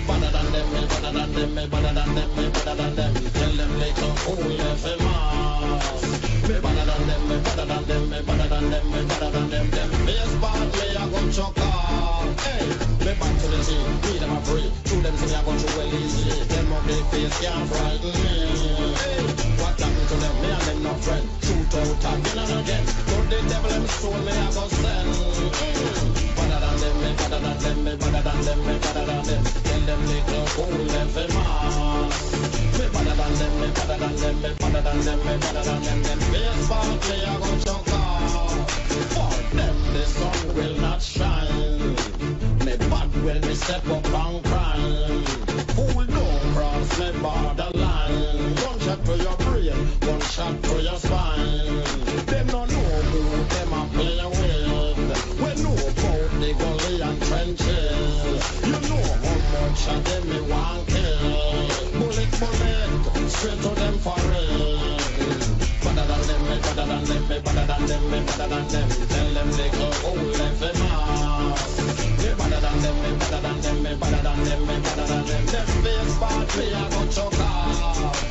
Better than them, me better than them, me better than them, me better than them. Tell them little fool, left them ass. Me better than them, me better than them, me better than them, me better than them. Them base part me I go chuck off. face can't frighten me. Hey, what happened to them? Me and them no friend. Shoot out again and again. To the devil them soul me I go send. Better than them, me better than them, me better than them, me better than them. Tell them little fool them for mass. Me better than them, me better than them, me better than them, me better than them. Them face part me I go chuck off. For them the sun will not shine. Me bad when me step up and crime. Fool don't cross me borderline. One shot to your brain, one shot to your spine. Them no know who them a play with. We know about the gully and trenches. You know how much of them me want kill. Bullet, straight to them for real. Better than them, me better than them, me better than them, me better than them. Tell them they go hold them for mass. Me better than them, me better than them, me better than them, me better than them. Them face part me I go choke off.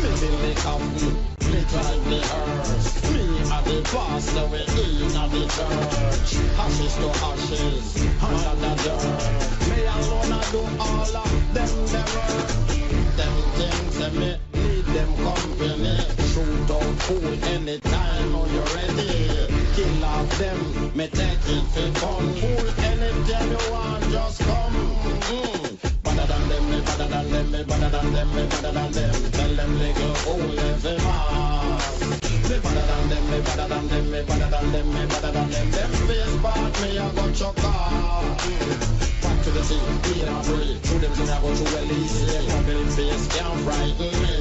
Me build the captain, me drive the earth. Me are the pastor we in at the church. Ashes to ashes, under the dirt. Me alone I do all of them work. Them things that me need them company. Shoot out fool anytime when you're ready. Kill off them, me take it for fun. Fool anytime you want, just come. Better than them, me better than them, me better than them, me better than them. Tell them little fool them for mass. Me better than them, me better than them, me better than them, me better than them. Them face part me I go chuck off. Back to the sea, eat and breathe. Through them things I go through well easy. Ugly face can't frighten me.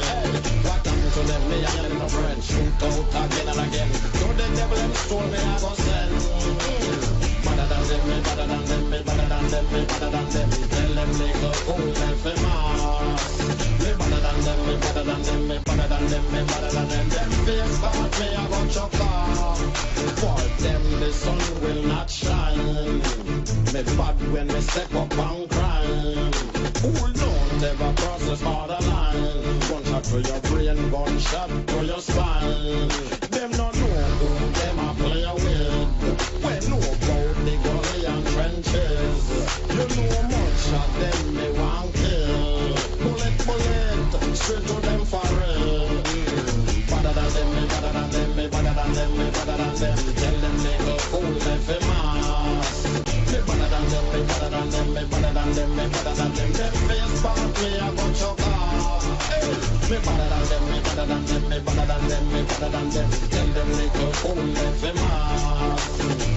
Hey, what happened to them? Me and them no friends. Shoot out again and again. To the devil and stole me I go send. Better than them, me better than them, me better than them, me better than them. Tell them they go hold them for mass. Me better than them, me better than them, me better than them, me better than them. Them face part me I go chuck off. For them the sun will not shine. Me bad when me step up and crime. Who don't ever cross the borderline? One shot to your brain, one shot to your spine. Them not know who them a play with. We know about the gully and trenches. You know much of them me want kill. Bullet, straight to them for real. Better than them, me better than them, me better than them, me better than them. Tell them they go fool them for mass. Me better than them, me better than them, me better than them, me better than them. Them face part me I go choke off. Hey, me better than them, me better than them, me better than them, me better than them. Tell them they go fool them for mass.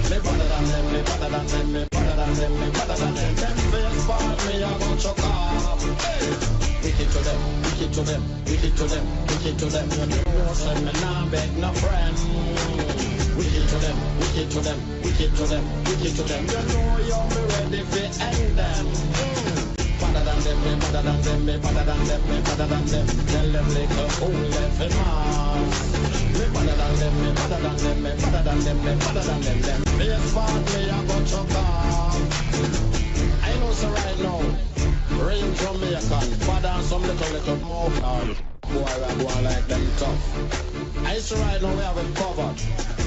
Me better than them, me better than them, me better than them, me better than them. Them face part me I go choke off. Hey. Wicked to them, wicked to them, wicked to them, wicked to them. You know, say me nah beg no friend. Wicked to them, wicked to them, wicked to them, wicked to them. You know you're me ready for end them. Better than them, me better than them, me better than them, me better than them. Tell them little fool them for mass. Me better than them, me better than them, me better than them, me better than them. Them face part me I go chuck off. I know so right now. Real Jamaican, bad and some little more hard. Boy, I go on like them tough. I used to right now we have it covered.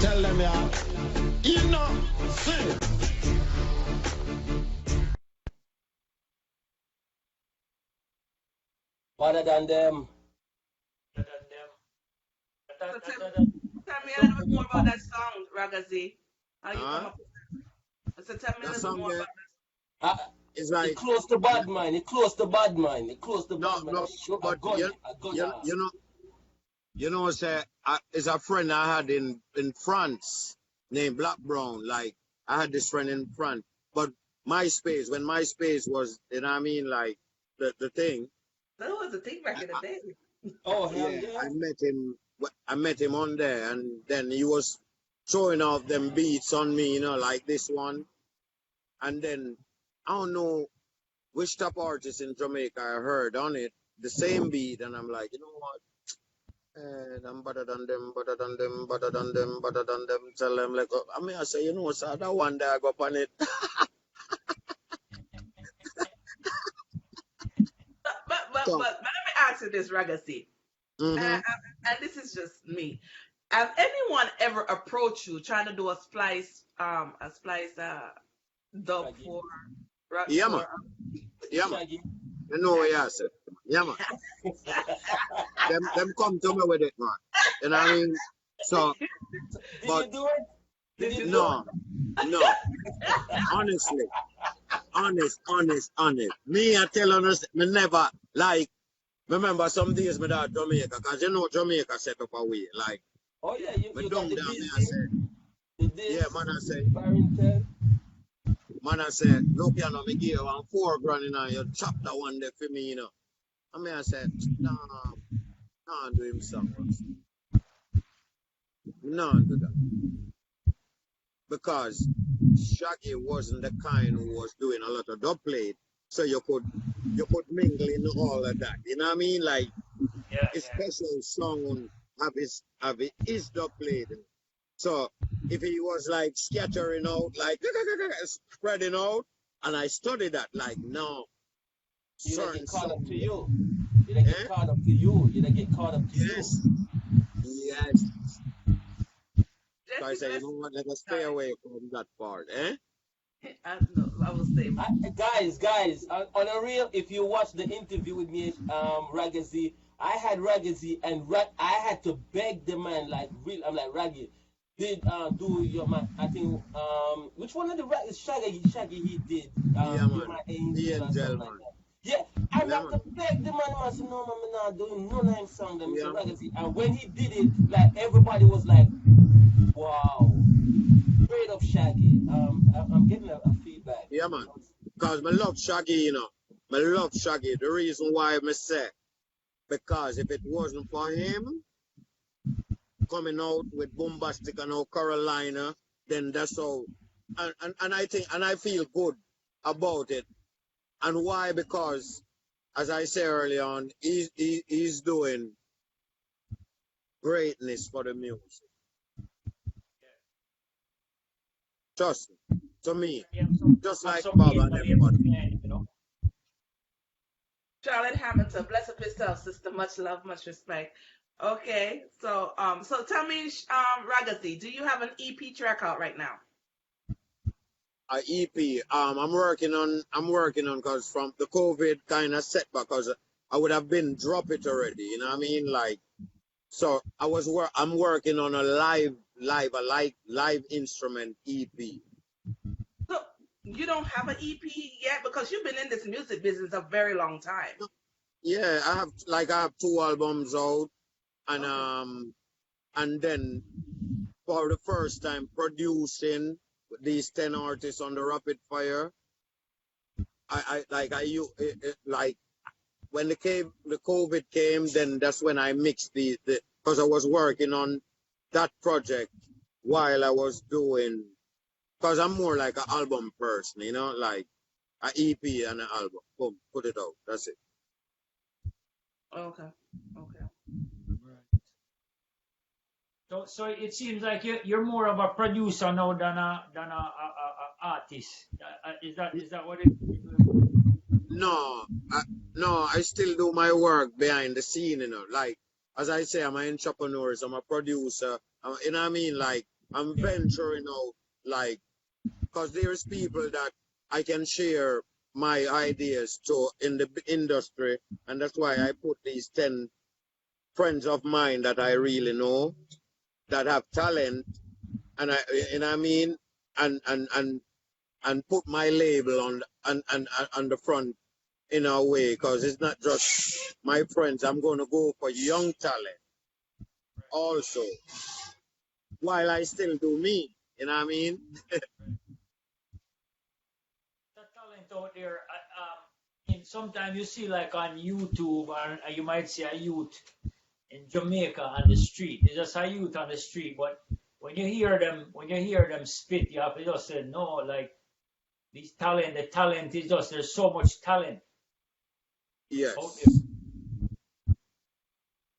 Tell them yeah, you know, sing. Better than them. Better than them. Tell me a little bit more about that song, Raga-z. How you come up with that? So tell me a little bit more about that. It's like it close to bad mind. It close to bad mind. It close to bad mind. No, but you know, say, it's a friend I had in France named Black Brown. Like, I had this friend in France. But MySpace, when MySpace was, you know what I mean, like, the thing. That was the thing back in the day. Oh, hell yeah. I met him on there, and then he was throwing off them beats on me, you know, like this one. And then, I don't know which top artist in Jamaica I heard on it, the same beat, and I'm like, you know what? And I'm better than them, better than them, better than them, better than them. Tell them, like, I mean, I say, you know, sir, that one day I go up on it. But let me ask you this, Raga-z. And this is just me. Have anyone ever approached you trying to do a splice dub for? Yeah, man. Yeah, man. You know what I said. Yeah, man. Them come to me with it, man. You know what I mean? So, Did but you do it? Did you do no, no. Honestly, honest. Me, I tell honest, me never, like, remember some days me that Jamaica, because you know Jamaica set up a way. Like, Oh yeah, me you got down the there, me I busy, say, the yeah, this, man, Barrington. I say, look, you know, me give you 4 grand, you know, you chop that one there for me, you know. And me I said, nah, can't do him songs. No, do that. Because Shaggy wasn't the kind who was doing a lot of dub plate. So you could mingle in all of that. You know what I mean? Like Yeah, a yeah. special song his dub plate. So if he was like scattering out, like spreading out, and I studied that, like no You don't get certain caught up song. to you. You don't get Eh? caught up to you. You don't get caught up to you. Yes. Yes. So I Jesse, say, you bless. know what, let us stay Sorry. away from that part, eh? I will say. Guys, on a real, if you watch the interview with me, Raga-z, I had Raga-z and I had to beg the man like real. I'm like Raggy, did do your man? I think which one of the Shaggy he did Yeah, you're man. my The angel or angel, something like man. that. Yeah, I Yeah, had to man. beg the man. I said no man, I'm not doing no name song. Them Yeah, Mr. man. Raga-z, and when he did it, like everybody was like, wow, straight up Shaggy. I'm getting a feedback. Yeah, man. Because I love Shaggy, you know. I love Shaggy. The reason why I say, because if it wasn't for him coming out with Bombastic and now Carolina, then that's how. And I think, and I feel good about it. And why? Because, as I said earlier on, he's doing greatness for the music. Trust me. To me. Yeah, some, Just have like some Bob real and talent everybody. behind it, you know. Charlotte Hamilton, bless up yourself, sister. Much love, much respect. Okay, so tell me, Raga-z, do you have an EP track out right now? EP. I'm working on because from the COVID kind of setback, because I would have been drop it already. You know what I mean? Like, so I'm working on a live instrument EP. So you don't have an EP yet because you've been in this music business a very long time. Yeah, I have 2 albums out, and Okay. and then for the first time producing these 10 artists on the Rapid Fire. Like when the COVID came, then that's when I mixed the because I was working on that project while I was doing, because I'm more like an album person, you know, like an EP and an album. Boom, put it out. That's it. Okay. Okay. So it seems like you're more of a producer now than a artist. Is that what it? No, I still do my work behind the scene, you know. Like as I say, I'm an entrepreneur, so I'm a producer. You know what I mean? Like I'm Yeah. venturing out, like because there's people that I can share my ideas to in the industry, and that's why I put these 10 friends of mine that I really know that have talent, and you know what I mean, and put my label on the front in a way, because it's not just my friends. I'm going to go for young talent also, while I still do me. You know what I mean? The talent out there. In sometimes you see like on YouTube, or you might see a youth in Jamaica on the street. It's just a youth on the street, but when you hear them spit, you have to just say no, like the talent is just there's so much talent out Yes. there.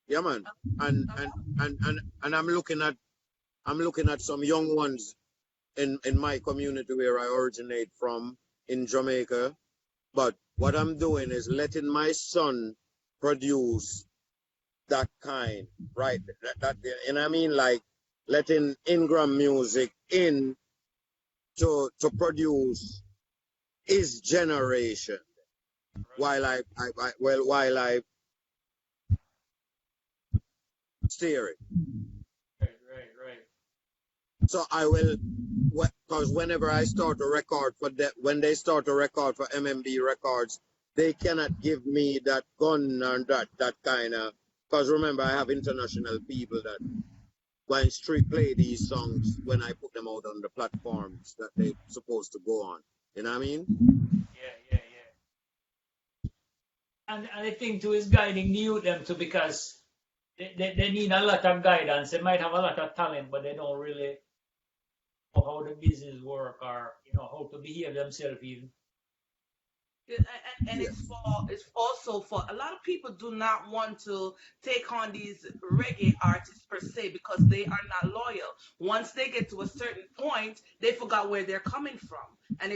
Yeah, man. And I'm looking at some young ones in my community where I originate from in Jamaica. But what I'm doing is letting my son produce that kind, right? That you know what I mean? Like letting Ingram music in to produce his generation. while I steer it. Right. So I will, because whenever I start a record for that, when they start a record for MMB Records, they cannot give me that gun and that kind of, because remember I have international people that when street play these songs when I put them out on the platforms that they're supposed to go on. You know what I mean? Yeah. And the thing too is guiding the youth them too, because they need a lot of guidance. They might have a lot of talent, but they don't really know how the business work, or how to behave themselves even. And it's also for a lot of people do not want to take on these reggae artists per se because they are not loyal. Once they get to a certain point, they forgot where they're coming from, and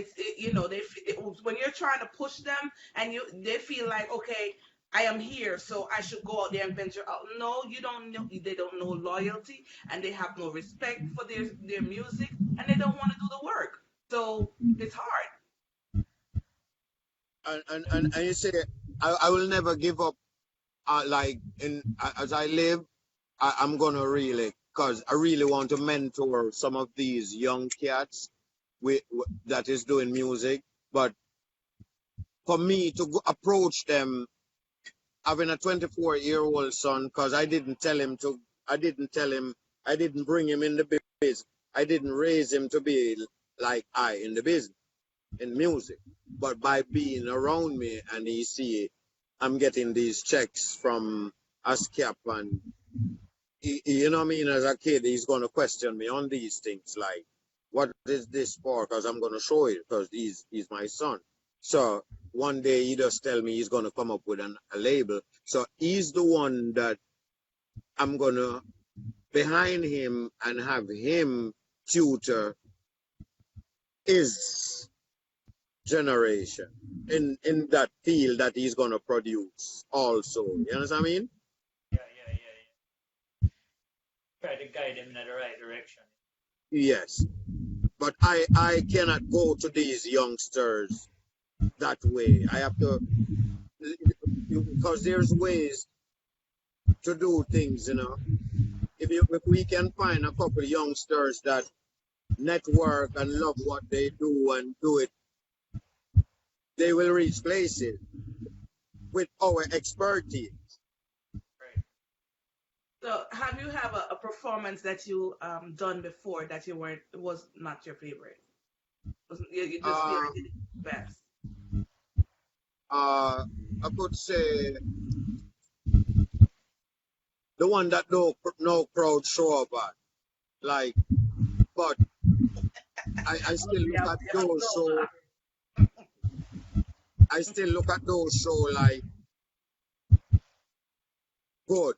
when you're trying to push them and they feel like, okay, I am here, so I should go out there and venture out. No, you don't know. They don't know loyalty, and they have no respect for their music, and they don't want to do the work. So it's hard. And you say I will never give up. Like as I live, I'm gonna really, cause I really want to mentor some of these young cats that is doing music. But for me to approach them, having a 24-year-old son, cause I didn't bring him in the biz. I didn't raise him to be like in the business, in music. But by being around me and he see I'm getting these checks from ASCAP and you know what I mean, as a kid, he's going to question me on these things like, what is this for? Because I'm going to show it because he's my son. So one day he just tell me he's going to come up with a label. So he's the one that I'm going to behind him and have him tutor his generation in that field that he's going to produce also. You understand what I mean? Yeah. Try to guide them in the right direction. Yes. But I cannot go to these youngsters that way. I have to, because there's ways to do things, If we can find a couple of youngsters that network and love what they do and do it, they will reach places with our expertise. Right. So, have you have a performance that you done before that was not your favorite? You just feel like it best. I could say the one that no crowd show up at, like, but I still look at those show. I still look at those show like good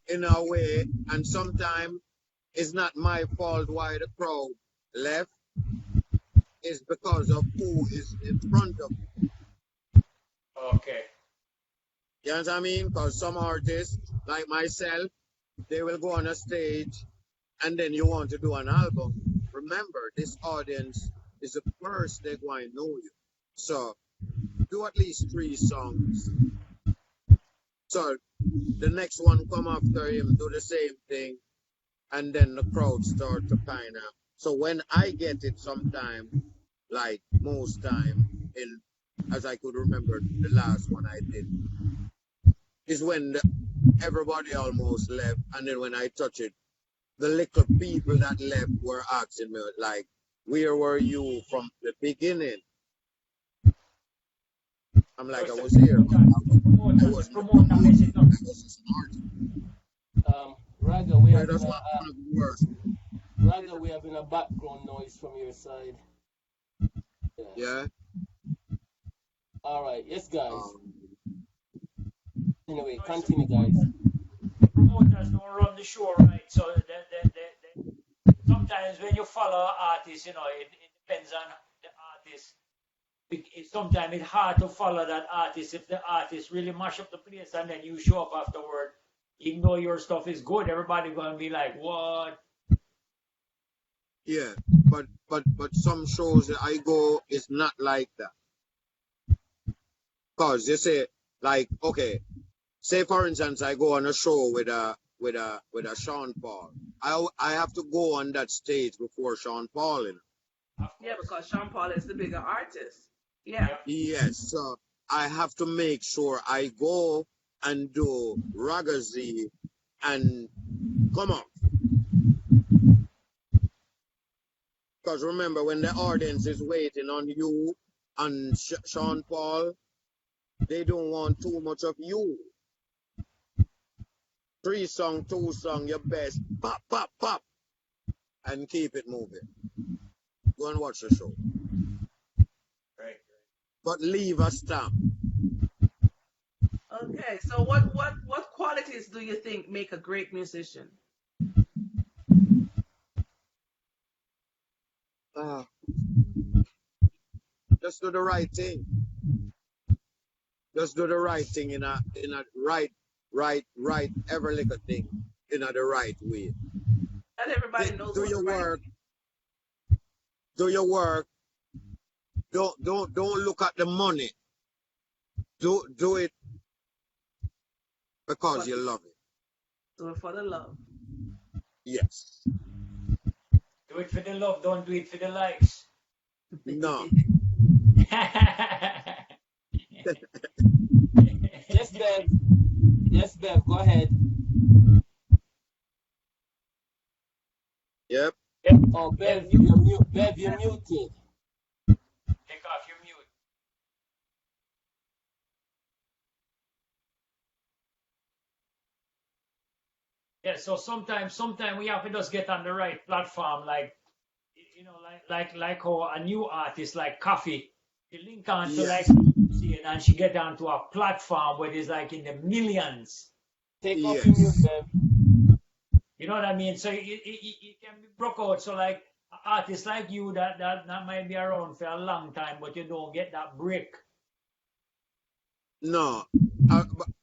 in a way, and sometimes it's not my fault why the crowd left. It's because of who is in front of me. Okay. You know what I mean? Because some artists, like myself, they will go on a stage and then you want to do an album. Remember, this audience is the first they're going to know you. So do at least 3 songs. So the next one come after him, do the same thing, and then the crowd start to kind of. So when I get it sometime, like most time, as I could remember the last one I did, is when everybody almost left, and then when I touch it, the little people that left were asking me like, where were you from the beginning? I'm like, I was here. Raga, we having a background noise from your side. Yeah. All right. Yes, guys. Anyway, continue, guys. Promoters don't run the show right, so sometimes when you follow an artist, it depends on the artist. Sometimes it's hard to follow that artist if the artist really mash up the place and then you show up afterward. Even though your stuff is good, everybody gonna be like, what? Yeah, but some shows that I go is not like that. Cause you say, like, okay, say for instance, I go on a show with a Sean Paul. I have to go on that stage before Sean Paul, you know? Yeah, because Sean Paul is the bigger artist. Yeah. Yes, so I have to make sure I go and do Raga-z and come on. Because remember, when the audience is waiting on you and Sean Paul, they don't want too much of you. 3 song, 2 song, your best, pop, pop, pop, and keep it moving. Go and watch the show. Right. But leave a stamp. Okay, so what qualities do you think make a great musician? Just do the right thing. Just do the right thing in a right every little thing in the right way. Not everybody knows Do what your the right work. Do your work. Don't look at the money. Do it because you love it. Do it for the love. Yes. Do it for the love, don't do it for the likes. No. Yes, Bev. Yes, Bev. Go ahead. Yep. Oh, Bev, you're mute. Bev, you're muted. Take off your mute. Yeah, so sometimes we have to just get on the right platform, like you know, like how a new artist like Coffee, she link on to like and she get onto a platform where it's like in the millions. Take off your mute, Bev. You know what I mean? So it can be broke out. So like artists like you that might be around for a long time, but you don't get that break. No.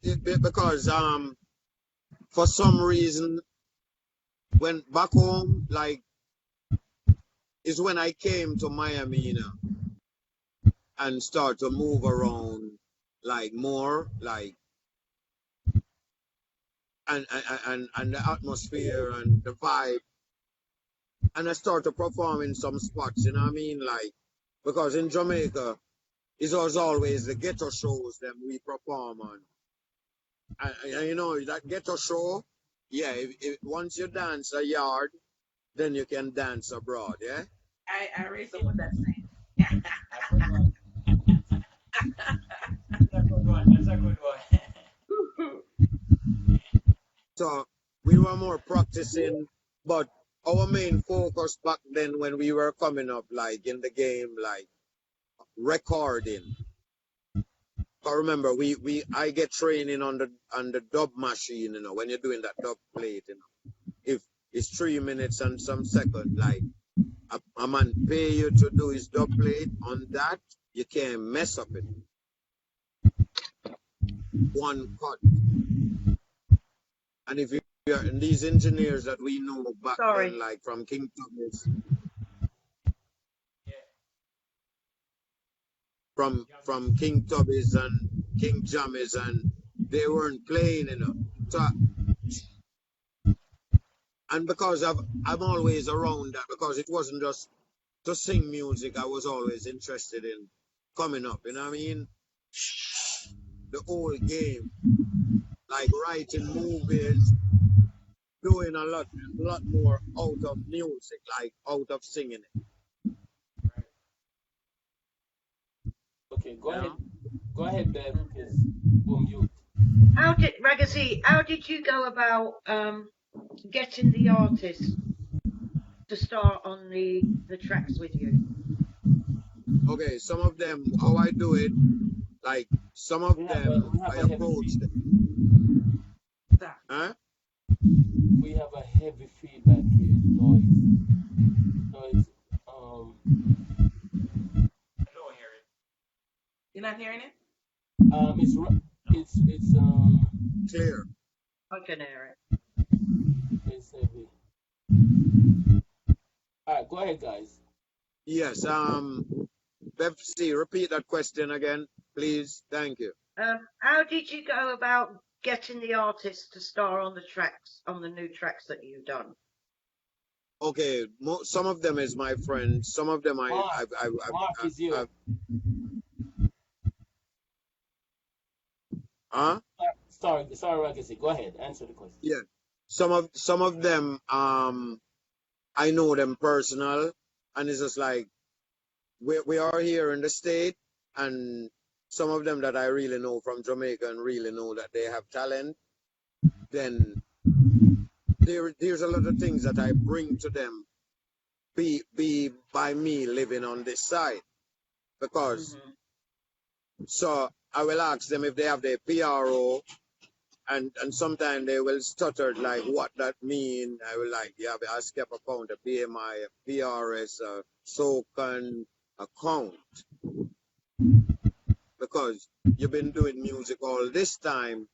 Because for some reason, when back home, like, is when I came to Miami, you know, and start to move around, like, more, like, and the atmosphere and the vibe, and I start to perform in some spots, you know what I mean? Like, because in Jamaica, it was always the ghetto shows that we perform on. And you know, that ghetto show, yeah, if once you dance a yard, then you can dance abroad, yeah? I raised up with that saying. That's a good one. That's a good one. So we were more practicing, but our main focus back then when we were coming up, like in the game, like recording. I remember I get training on the dub machine, you know, when you're doing that dub plate, you know. If it's 3 minutes and some second, like a man pay you to do his dub plate on that, you can't mess up it. One cut. And if you're in these engineers that we know back then, like from King Thomas, from King Tubby's and King Jammies, and they weren't playing, you know. So, and because I'm always around that, because it wasn't just to sing music, I was always interested in coming up, you know what I mean? The whole game, like writing movies, doing a lot more out of music, like out of singing it. Okay, go ahead. Go ahead, Bev, because we're mute. Raga-z, how did you go about getting the artists to start on the tracks with you? Okay, some of them, how I do it, like some of them, I approach them. Huh? We have a heavy feedback here. Noise. I don't hear it. You're not hearing it? It's clear. I can hear it. It's heavy. All right, go ahead, guys. Yes. Bev C, repeat that question again. please. Thank you. How did you go about getting the artists to star on the tracks, on the new tracks that you've done? Okay, some of them is my friends. Some of them Mark is you. Huh? Sorry, Raga-z. Go ahead. Answer the question. Yeah. Some of them I know them personal, and it's just like we are here in the state, and some of them that I really know from Jamaica and really know that they have talent. Then there's a lot of things that I bring to them. Be by me living on this side, because so I will ask them if they have their PRO, and sometimes they will stutter like what that mean. I will like, yeah, I skip account, a BMI, a PRS, a SOCAN account, because you've been doing music all this time,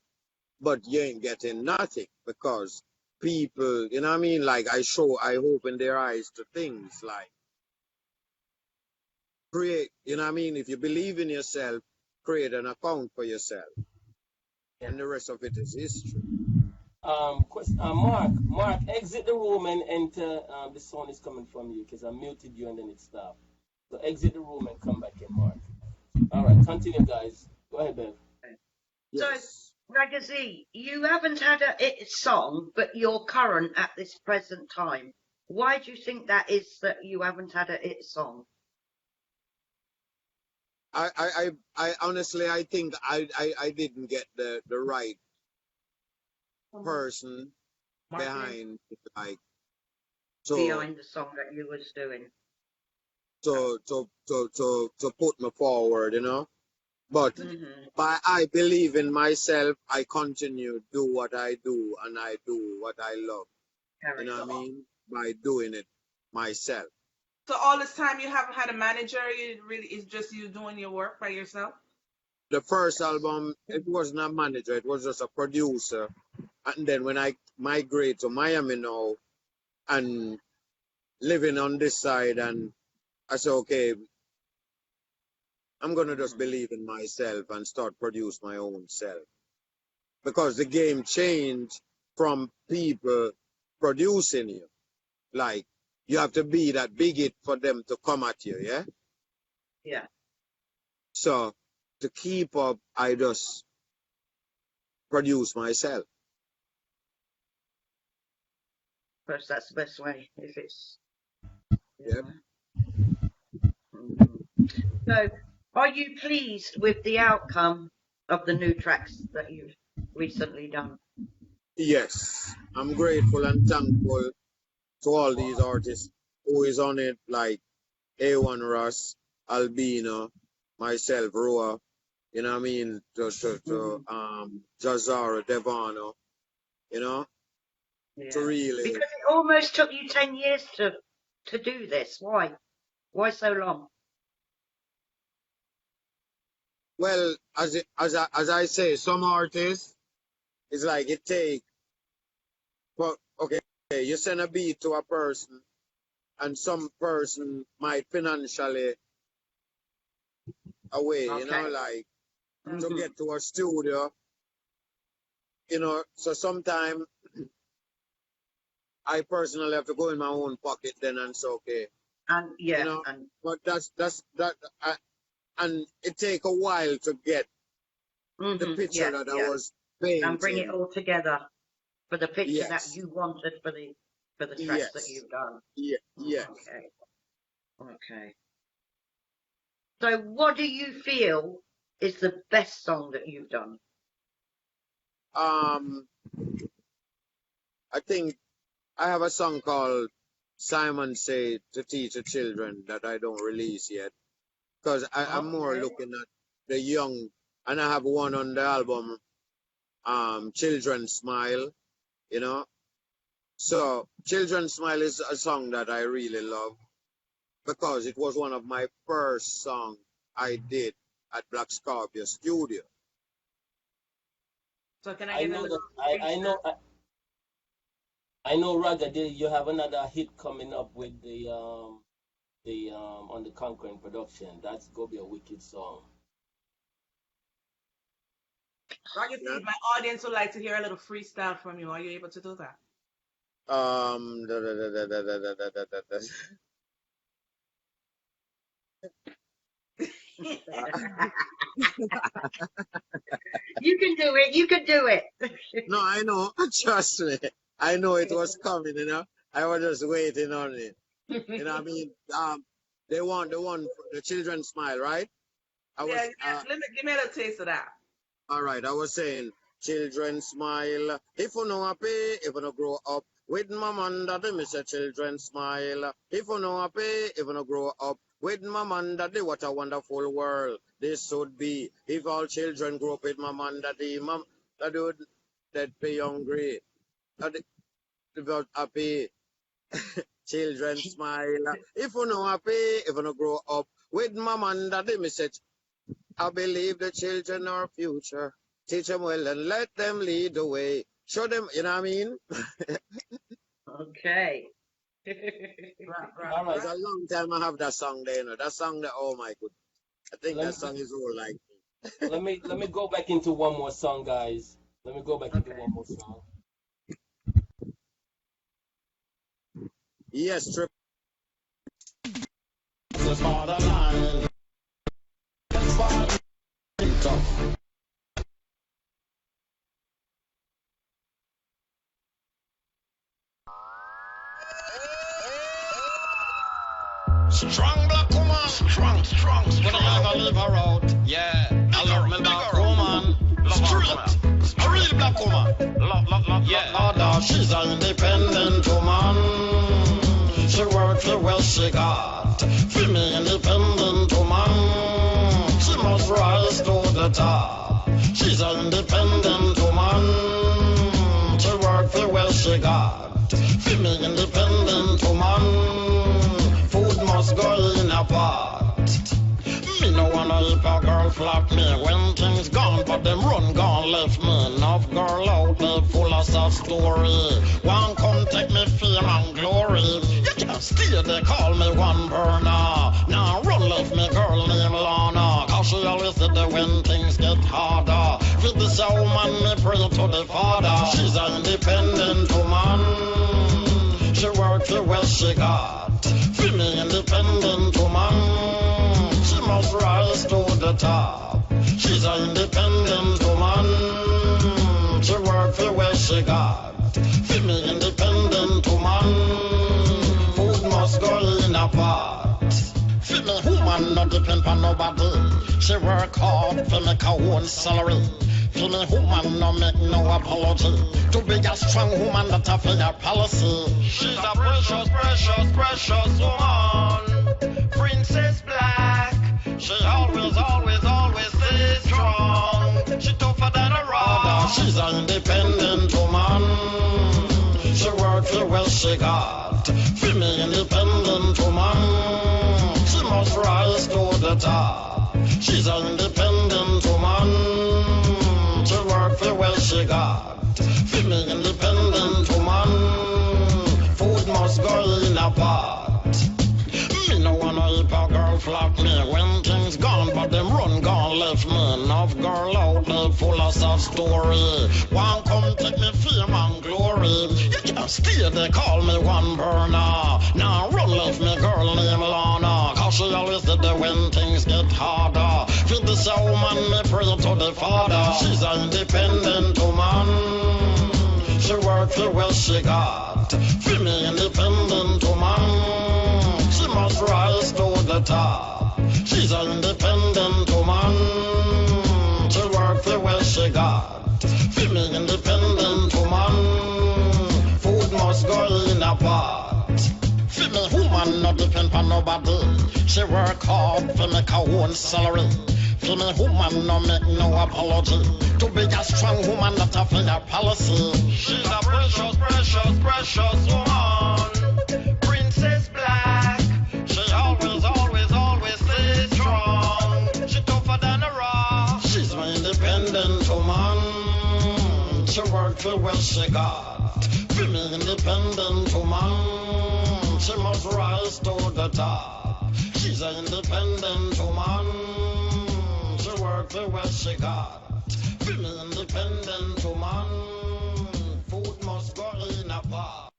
but you ain't getting nothing, because people, you know what I mean? Like I open their eyes to things like create, you know what I mean? If you believe in yourself, create an account for yourself. Yeah. And the rest of it is history. Mark, exit the room and enter. The sound is coming from you because I muted you and then it stopped. So exit the room and come back in, Mark. All right, continue, guys. Go ahead, Bev. Yes. So, Raga-z, you haven't had a hit song, but you're current at this present time. Why do you think that is that you haven't had a hit song? I honestly, I think I didn't get the right person behind like Behind the song that you was doing. to put me forward, you know. But I believe in myself. I continue to do what I do, and I do what I love. You know what I mean? By doing it myself. So all this time you haven't had a manager. It's just you doing your work by yourself. The first album, it wasn't a manager, it was just a producer. And then when I migrate to Miami now and living on this side, and I said, okay, I'm gonna just believe in myself and start produce my own self. Because the game changed from people producing you. Like you have to be that big hit for them to come at you, yeah? Yeah. So to keep up, I just produce myself. First, that's the best way if it's. Yep. So, are you pleased with the outcome of the new tracks that you've recently done? Yes, I'm grateful and thankful to all these artists who is on it, like A1 Russ, Albino, myself, Roa, you know what I mean, to Jazara, Devano, you know, to really. Because it almost took you 10 years to do this. Why? Why so long? Well, as I say, some artists, it's like it take, but okay, you send a beat to a person, and some person might financially away, you know, like to get to a studio, you know, so sometimes I personally have to go in my own pocket then, and it's okay. And yeah, you know, but that's that, and it take a while to get the picture that I was painting and bring it all together for the picture that you wanted for the tracks that you've done. Yeah. Yes. Okay. So, what do you feel is the best song that you've done? I think I have a song called Simon Say to Teach the Children that I don't release yet, because I'm more looking at the young, and I have one on the album, Children Smile, you know. So Children Smile is a song that I really love, because it was one of my first songs I did at Black Scorpio Studio. So can I get a little? I know, Raga, you have another hit coming up with the on the Conquering production. That's gonna be a wicked song. Raga-z, Yeah. my audience would like to hear a little freestyle from you. Are you able to do that? Da, da, da, da, da, da, da, da, da, da. You can do it. You can do it. No, I know. Trust me. I know it was coming, you know. I was just waiting on it. You know what I mean? They want the children smile, right? I was Yeah, give me a little taste of that. all right. I was saying, children smile. If you know happy, if you no grow up with mom and daddy, me say children smile. If you know happy, if you no grow up with mom and daddy, what a wonderful world this would be. If all children grow up with mom and daddy, mom, that would that be hungry. That without happy. Children smile. If you know happy, if you no grow up with mom and daddy, me say, I believe the children are future. Teach them well and let them lead the way. Show them, you know what I mean? Okay. All right. It's a long time I have that song there, you know. That song there, oh my goodness. I think Let that me, song is all like let me go back into one more song, guys. Let me go back into one more song. yes, trip. It's borderline. It's borderline. Tough. Strong black woman. Strong. When I ever leave her out. Yeah. I love me black woman. Straight. A real black woman. Love. Yeah. Mother, she's an independent woman. She works for well she got. For me, independent woman. She must rise to the top. She's an independent woman. She works for well she got. For me, independent woman. Food must go in a pot. Me no wanna help a girl flop me when things gone, but them run gone left me. Enough girl out there full of sad story. One come take me fame and glory. You can't stay, they call me one burner. Now run left me girl named Lana. Cause she always said that when things get harder. For this a woman me pray to the Father. She's an independent woman. She works for well she got. For me independent woman. She must rise to the top. She's an independent woman. She work for where she got. For me independent woman. Food must go in a pot. For me woman not depend on nobody. She work hard for make her own salary. For me woman no make no apology. To be a strong woman that have her policy. She's a precious woman. Princess Black. She always stays strong. She tougher than a rock. She's an independent woman. She works for well she got. For me independent woman. She must rise to the top. She's an independent woman. She works for well she got. For me independent woman. Food must go in a pot. Me no wanna help a girl flop me when things gone, but them run gone left me. Enough girl out there full of sad story. One come take me fame and glory. You can't stay, they call me one burner. Now run left me girl named Lana. Cause she always did that when things get harder. For this a woman me pray to the Father. She's an independent woman. She works for well she got. For me independent woman. She must rise to the top. She's an independent woman. She work for well she got. For me independent woman. Food must go in a pot. For me woman not depend on nobody. She work hard for make her own salary. For me woman no make no apology. To be a strong woman that have her policy. She's a precious woman. Princess Black. She always stays strong. She tougher than a rock. She's my independent woman. She work for well she got. For me independent woman. She must rise to the top. She's an independent woman. She work for well she got. Feel me independent woman. Food must go in a pot.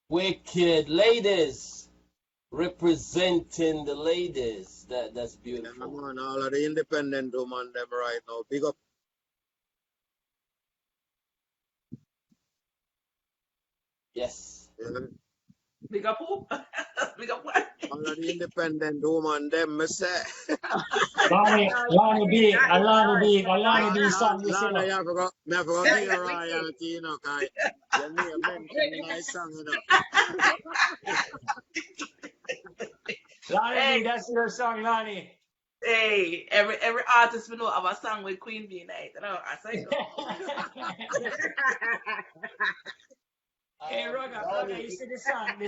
Wicked ladies. Representing the ladies. That's Yeah, beautiful. man, all of the independent women them right now. Big up Yes. Big up who? Big up what? all of the independent women them, me say. Lonnie, No, Lonnie B, that is right. Lonnie Right B now. song, this, you Lana, know. you have to go, me have to go Yeah, give you yeah, wicked. royalty, you know, cause your name mentioned in my song, you know. Lonnie Hey, B, that's your song, Lonnie. hey, every artist we know have a song with Queen Bee night. You know, I say go. Hey, Raga, Lonnie, you see the song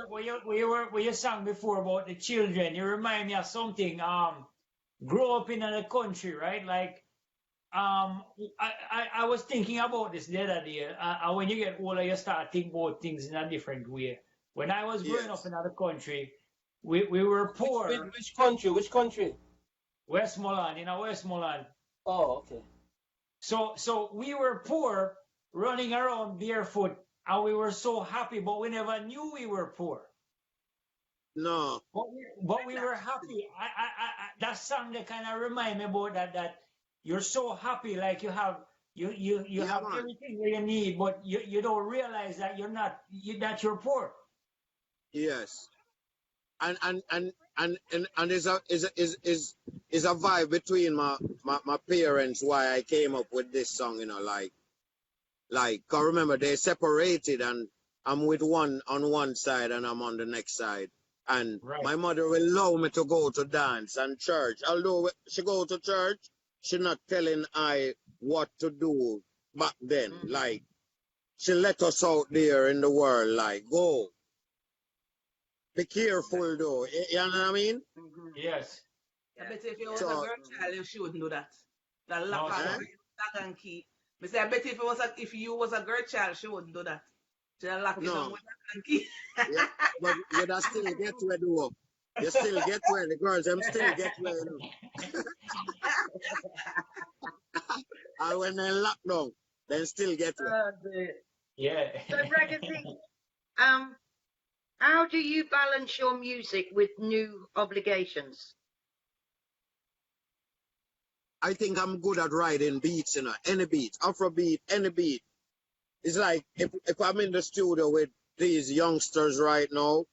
where you sang before about the children. You remind me of something. Grow up in a country, right? Like, I was thinking about this the other day. When you get older, you start thinking about things in a different way. When I was growing up Yes. in another country, we were poor. which country? Which country? Westmoreland, Westmoreland. Oh, okay. So we were poor, running around barefoot, and we were so happy, but we never knew we were poor. No. But we were happy. That song that kind of remind me about that you're so happy, like you Yeah, have man. everything that you need, but you don't realize that that you're poor. Yes. And is a vibe between my parents why I came up with this song, you know, like 'cause remember they separated and I'm with one on one side and I'm on the next side. And Right. my mother will allow me to go to dance and church. Although she go to church, she not telling I what to do back then. Like she let us out there in the world, like go. Be careful though. You know what I mean? Yes. I bet if you was a So girl child, she wouldn't do that. That lock No, and eh? sir. lock and key. Me say I bet if you was a girl child, she wouldn't do that. She'll lock you down No. with lock and key. Yeah. But you da still get where though. You still get where the girls them still get where you know. And when they lock down, then still get where. Oh, dear. Yeah. So, Raga-z, how do you balance your music with new obligations? I think I'm good at writing beats, you know, any beat, Afro beat, any beat. It's like if I'm in the studio with these youngsters right now,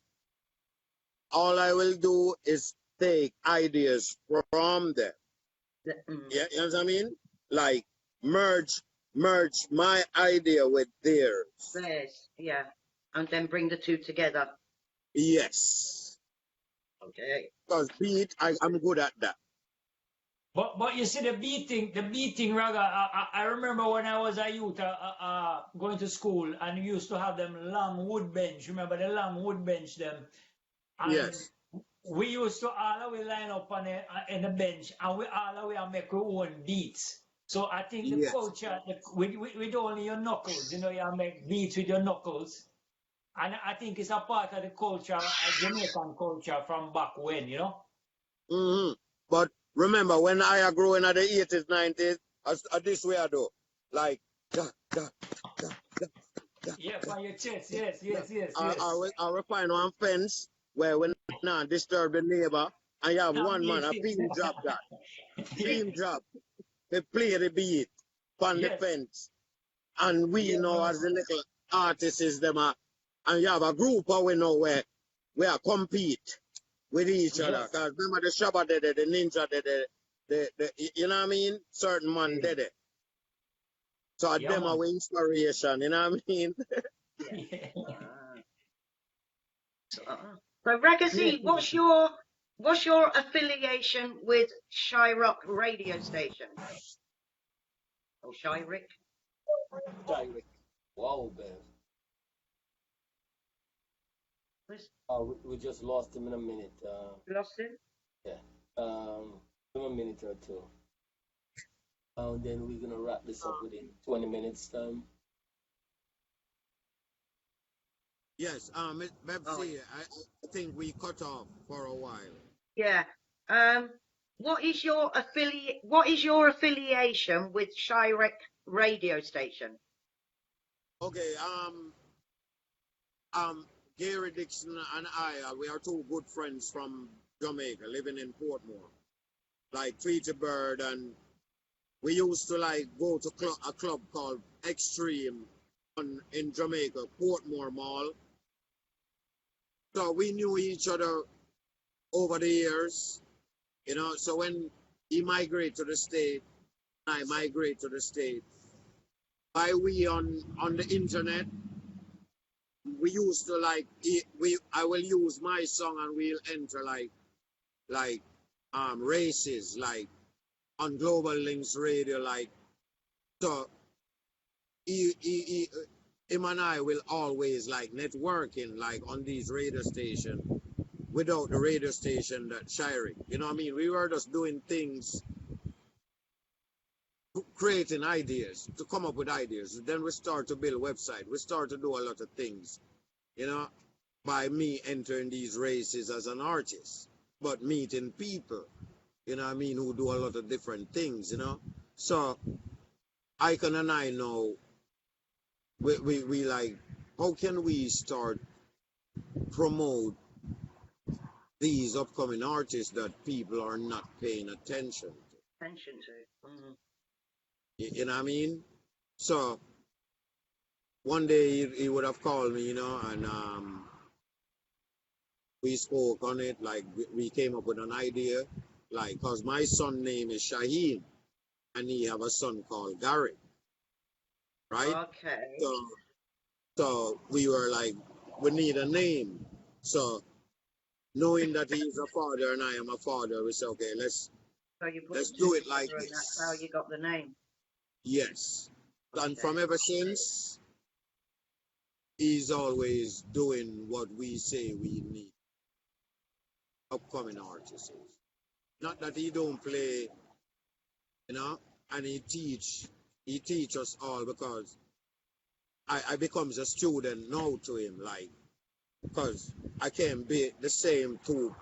all I will do is take ideas from them. Yeah, you know what I mean? Like merge my idea with theirs. Theirs, yeah. And then bring the two together. Yes. Okay. Because beat, I'm good at that. But you see the beating Raga. I remember when I was a youth, going to school, and we used to have them long wood bench. Remember the long wood bench them, and Yes. we used to all we line up on in the bench, and we all we make our own beats. So I think the Yes. culture with only your knuckles, you make beats with your knuckles, and I think it's a part of the culture, Jamaican culture from back when, Mm-hmm. But remember, when I grew in the 80s, 90s, this way I do. Like, da, da, da, da, da, Yeah, da, on your chest. da, Yes, da. yes, yes, yes. I will find one fence where we not disturb the neighbor, and you have one man, a pin job that. Pin job. They play the beat on the Yes. fence. And we Yeah, know man. as the little artists them are, and you have a group of we know where we are compete with each other. Yes. Because remember the Shabba did it, the Ninja did it, the you know what I mean? Certain man did it. So Yeah, them man. are inspiration, you know what I mean? Yeah. So, Raga-z, what's your affiliation with Shyrock radio station? Or Shyrick? Direct. Wow, man. We just lost him in a minute. Lost him? Yeah. Give him a minute or two. And then we're gonna wrap this up within 20 minutes time. Yes, Bebsy, I think we cut off for a while. Yeah. What is your affiliation with Shirek radio station? Okay, Gary Dixon and I, we are two good friends from Jamaica, living in Portmore, like Tweety Bird, and we used to like go to a club called Extreme in Jamaica, Portmore Mall. So we knew each other over the years, you know. So when he migrated to the state, I migrate to the state. By we on the internet, we used to like I will use my song and we'll enter like races like on Global Links Radio, like so him and I will always like networking like on these radio stations without the radio station that sharing. You know what I mean? We were just doing things, creating ideas, to come up with ideas. Then we start to build a website. We start to do a lot of things, you know, by me entering these races as an artist, but meeting people, you know what I mean, who do a lot of different things, you know. So Icon and I know we like, how can we start promote these upcoming artists that people are not paying attention to? You know what I mean? So one day he would have called me, you know, and we spoke on it. Like we came up with an idea, like, cause my son name is Shaheen, and he have a son called Gary, right? Okay. So we were like, we need a name. So knowing that he's a father and I am a father, we said, okay, let's do it like this. That's how you got the name. Yes. Okay. And from ever since, he's always doing what we say we need. Upcoming artists. Not that he don't play, you know, and he teach us all, because I becomes a student now to him, like, because I can't be the same too,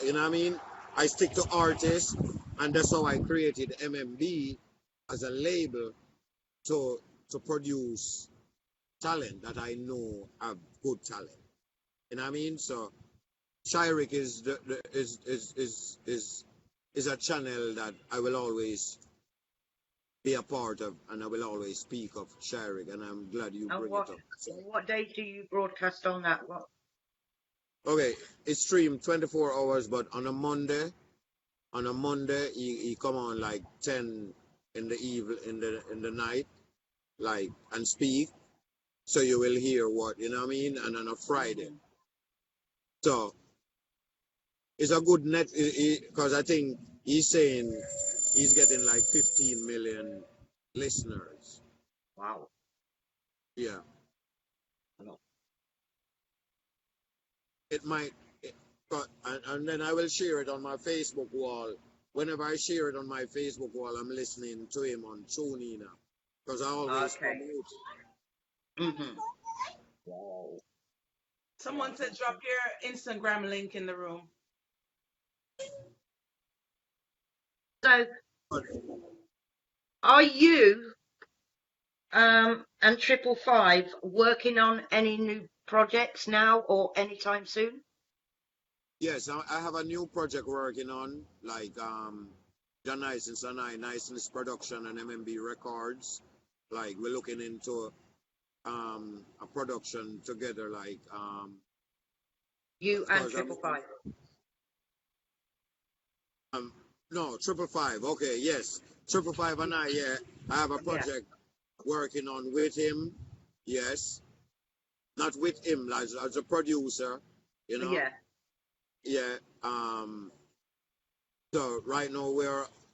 you know what I mean? I stick to artists, and that's how I created MMB as a label to produce talent that I know have good talent. You know what I mean? So Shirek is a channel that I will always be a part of, and I will always speak of Shirek, and I'm glad you bring it up. So, what day do you broadcast on that? What? Okay, it's streamed 24 hours, but on a Monday, he come on like 10 in the night, like, and speak. So you will hear what, you know what I mean? And on a Friday. So it's a good net, because I think he's saying he's getting like 15 million listeners. Wow. Yeah. It might, and then I will share it on my Facebook wall. Whenever I share it on my Facebook wall, I'm listening to him on TuneIn now, because I always promote it. Wow. Someone said drop your Instagram link in the room. So, are you and 555 working on any new projects now or anytime soon? Yes, I have a new project working on, like John Niceness and I, Niceness Production and MMB Records. Like we're looking into a production together, like you and 555. No, 555. Okay, yes, 555 and I. Yeah, I have a project working on with him. Yes, not with him, as a producer. You know. Yeah. Yeah. So right now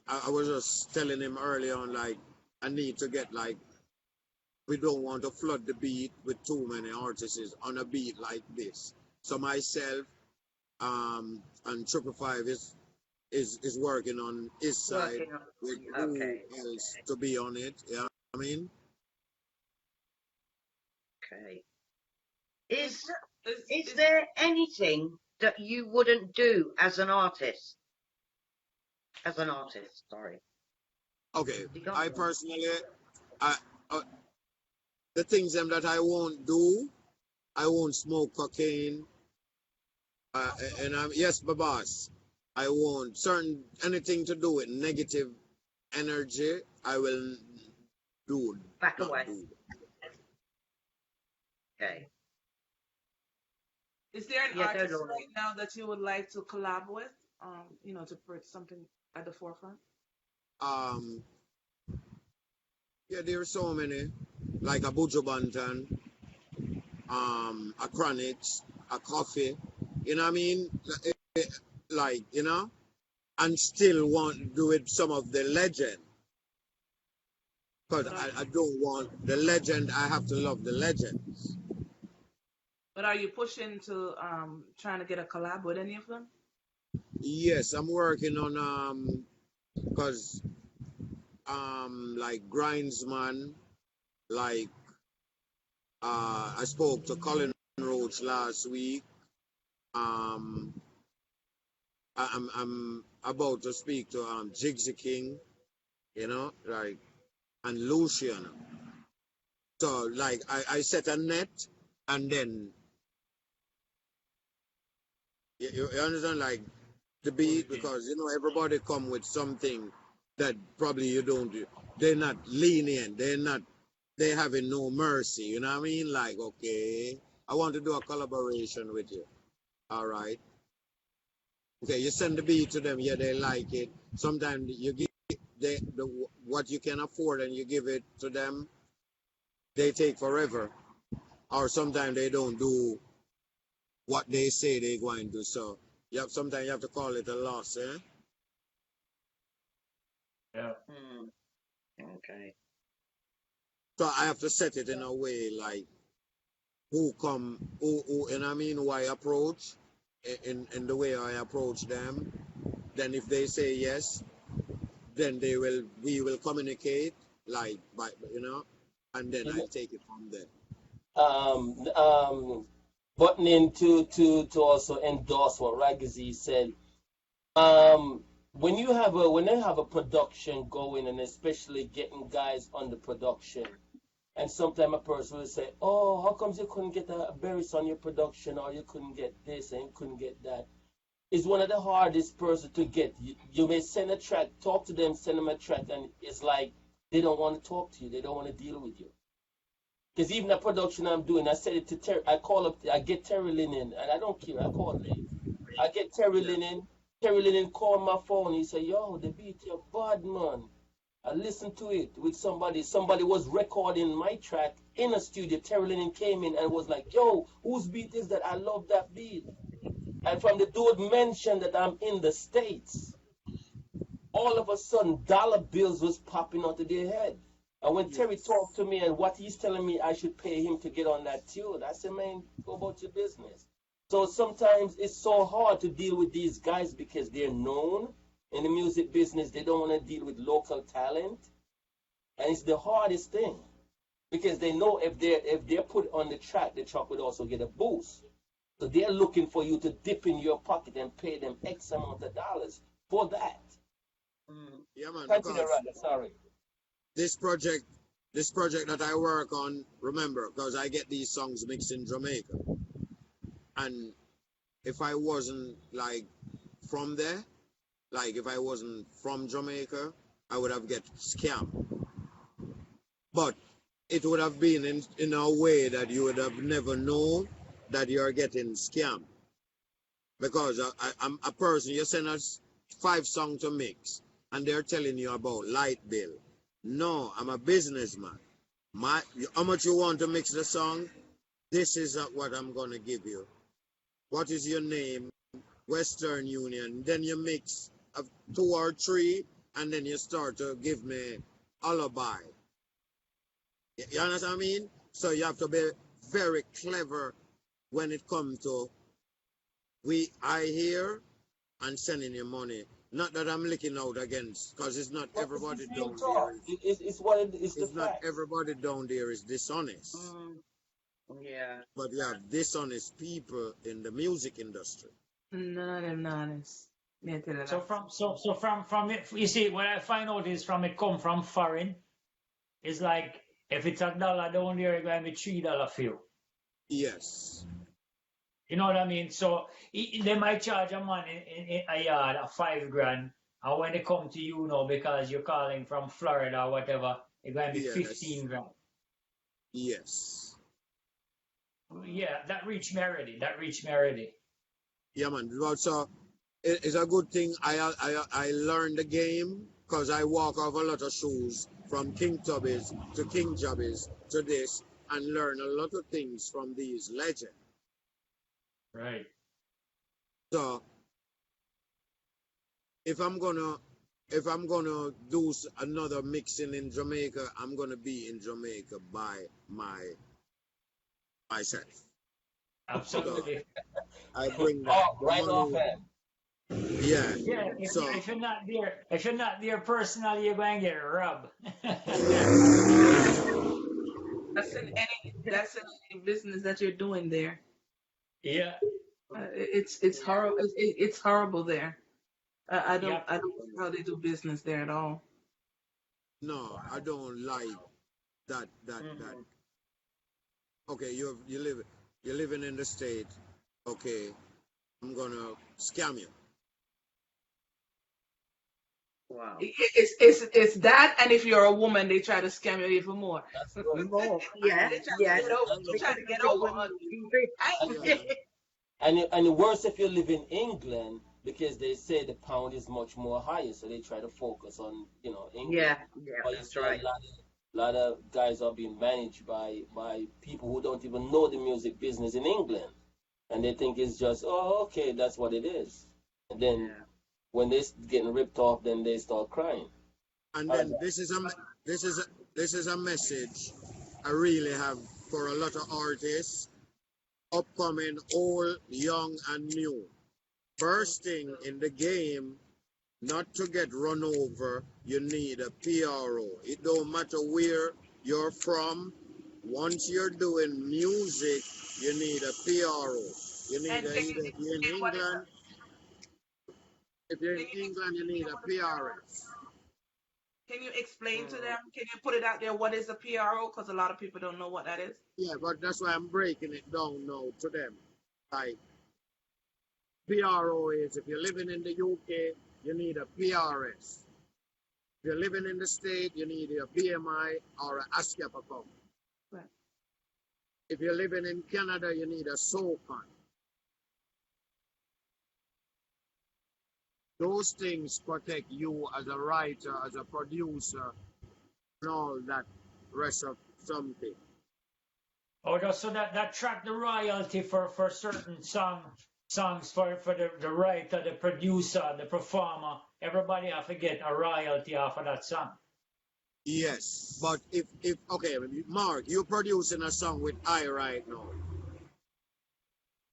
I was just telling him early on, like, I need to get, like, we don't want to flood the beat with too many artists on a beat like this. So myself and 555 is working on his side with who else to be on it. You know what I mean? Okay. Is there anything that you wouldn't do as an artist? As an artist, sorry. Okay, You got I one. personally, I the things them that I won't do, I won't smoke cocaine. And I'm yes, my boss. I won't certain anything to do with negative energy. I will do Back not away. do. Okay. Is there an Yeah, go, artist Laura. right now that you would like to collab with? To put something at the forefront. Um, yeah, there are so many, like a Buju Banton, a Chronix, a Coffee. You know what I mean? Like and still want to do it some of the legend. Because But I don't want the legend. I have to love the legends. are you pushing to trying to get a collab with any of them? Yes, I'm working on because like Grindsman, like I spoke to Colin Roach last week. Um, I'm about to speak to Jigsy King, like and Lucian. So like I set a net, and then you understand, like the beat, because everybody come with something that probably you don't do. They're not lenient. They having no mercy. You know what I mean? Like, okay, I want to do a collaboration with you. All right. Okay, you send the beat to them. Yeah, they like it. Sometimes you give what you can afford and you give it to them. They take forever, or sometimes they don't do what they say they're going to. So sometimes you have to call it a loss, eh? Yeah. Okay. So I have to set it in a way like who and I mean who I approach in the way I approach them. Then if they say yes, then we will communicate like by and then I take it from there. Um, um, buttoning to also endorse what Raga-z said. When they have a production going, and especially getting guys on the production, and sometimes a person will say, "Oh, how comes you couldn't get a Barris on your production, or you couldn't get this and you couldn't get that?" It's one of the hardest person to get. You may send a track, talk to them, send them a track, and it's like they don't want to talk to you. They don't want to deal with you. Because even the production I'm doing, I said it to Terry. I call up, I get Terry Linen, and I don't care. I call late. I get Terry Yeah. Linen. Terry Linen called my phone. He said, "Yo, the beat, you're bad, man." I listened to it with somebody. Somebody was recording my track in a studio. Terry Linen came in and was like, "Yo, whose beat is that? I love that beat." And from the dude mentioned that I'm in the States, all of a sudden dollar bills was popping onto their head. And when Terry Yes. talked to me and what he's telling me I should pay him to get on that tune, I said, "Man, go about your business." So sometimes it's so hard to deal with these guys because they're known in the music business. They don't want to deal with local talent. And it's the hardest thing because they know if they're put on the track would also get a boost. So they're looking for you to dip in your pocket and pay them X amount of dollars for that. Yeah, man, Continue, because Rada, sorry. this project this project that I work on, remember, because I get these songs mixed in Jamaica. And if I wasn't like from there, like if I wasn't from Jamaica, I would have get scammed. But it would have been in a way that you would have never known that you're getting scammed. Because I'm a person, you send us 5 songs to mix, and they're telling you about light bill. No, I'm a businessman. How much you want to mix the song? This is what I'm going to give you. What is your name? Western Union. Then you mix 2 or 3, and then you start to give me alibi. You understand what I mean? So you have to be very clever when it comes to I hear and sending you money. Not that I'm looking out against, because it's not But everybody it's real down there. talk. It's what it's the It's not facts. everybody down there is dishonest. Yeah. But you have dishonest people in the music industry. None of them honest. Maintenance. So from it, you see, what I find out is from it come from foreign. It's like if it's $1 down there, it's going to be $3 for you. Yes. You know what I mean? So they might charge a man in a yard at $5,000, and when they come to you now because you're calling from Florida or whatever, it's going to be Yes. 15,000. Yes. Yeah, that reached me already. Yeah, man. But so it's a good thing I learned the game because I walk off a lot of shoes from King Tubbies to King Jubbies to this and learn a lot of things from these legends. Right. So if I'm gonna do another mixing in Jamaica, I'm gonna be in Jamaica by myself. Absolutely. So I bring that. Oh, right off hand. Yeah. Yeah, So if you're not there personally, you're going to get robbed. That's in any business that you're doing there. Yeah. It's horrible. It's horrible there. I don't Yep. I don't know how they do business there at all. no, I don't like that. Okay, you're living in the state. Okay, I'm gonna scam you. Wow. It's that, and if you're a woman, they try to scam you even more. That's good. More. Yeah. They try Yeah. to get over. They try to get over on you. Yeah. And worse if you live in England because they say the pound is much more higher, so they try to focus on England. Yeah. But you That's see right. a lot of guys are being managed by people who don't even know the music business in England, and they think it's just okay, that's what it is, and then Yeah. when they're getting ripped off, then they start crying. And then this is a message I really have for a lot of artists, upcoming, old, young, and new. First thing in the game, not to get run over, you need a PRO. It don't matter where you're from. Once you're doing music, you need a PRO. You need And a, can you either if you're in explain what is England, if you're can in you England, you need a PRS. can you explain to them? Can you put it out there? What is a PRO? Because a lot of people don't know what that is. Yeah, but that's why I'm breaking it down now to them. Like, PRO is if you're living in the UK, you need a PRS. If you're living in the state, you need a BMI or a ASCAP account. Right. If you're living in Canada, you need a SOCON. Those things protect you as a writer, as a producer, and all that rest of something. Oh, so that track the royalty for certain songs for the writer, the producer, the performer. Everybody have to get a royalty off of that song. Yes, but if okay, Mark, you're producing a song with I right now.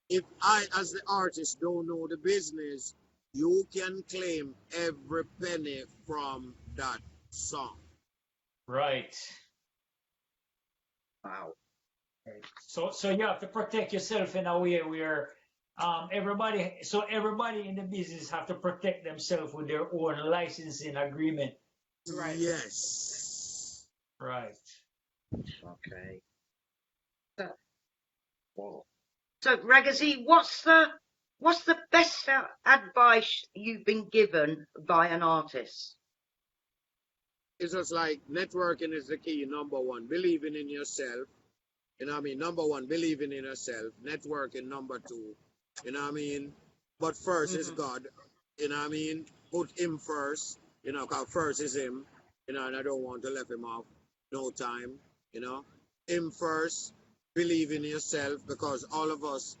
If I, as the artist, don't know the business, you can claim every penny from that song. Right. Wow. So you have to protect yourself in a way where everybody in the business have to protect themselves with their own licensing agreement. Right. Yes. Right. Okay. So Raga-z, what's the best advice you've been given by an artist? It's just like networking is the key, number one. Believing in yourself. You know what I mean? Number one, believing in yourself. Networking, number two. You know what I mean? But first is God. You know what I mean? Put him first. You know, because first is him. You know, and I don't want to let him off. No time. You know? Him first. Believe in yourself, because all of us,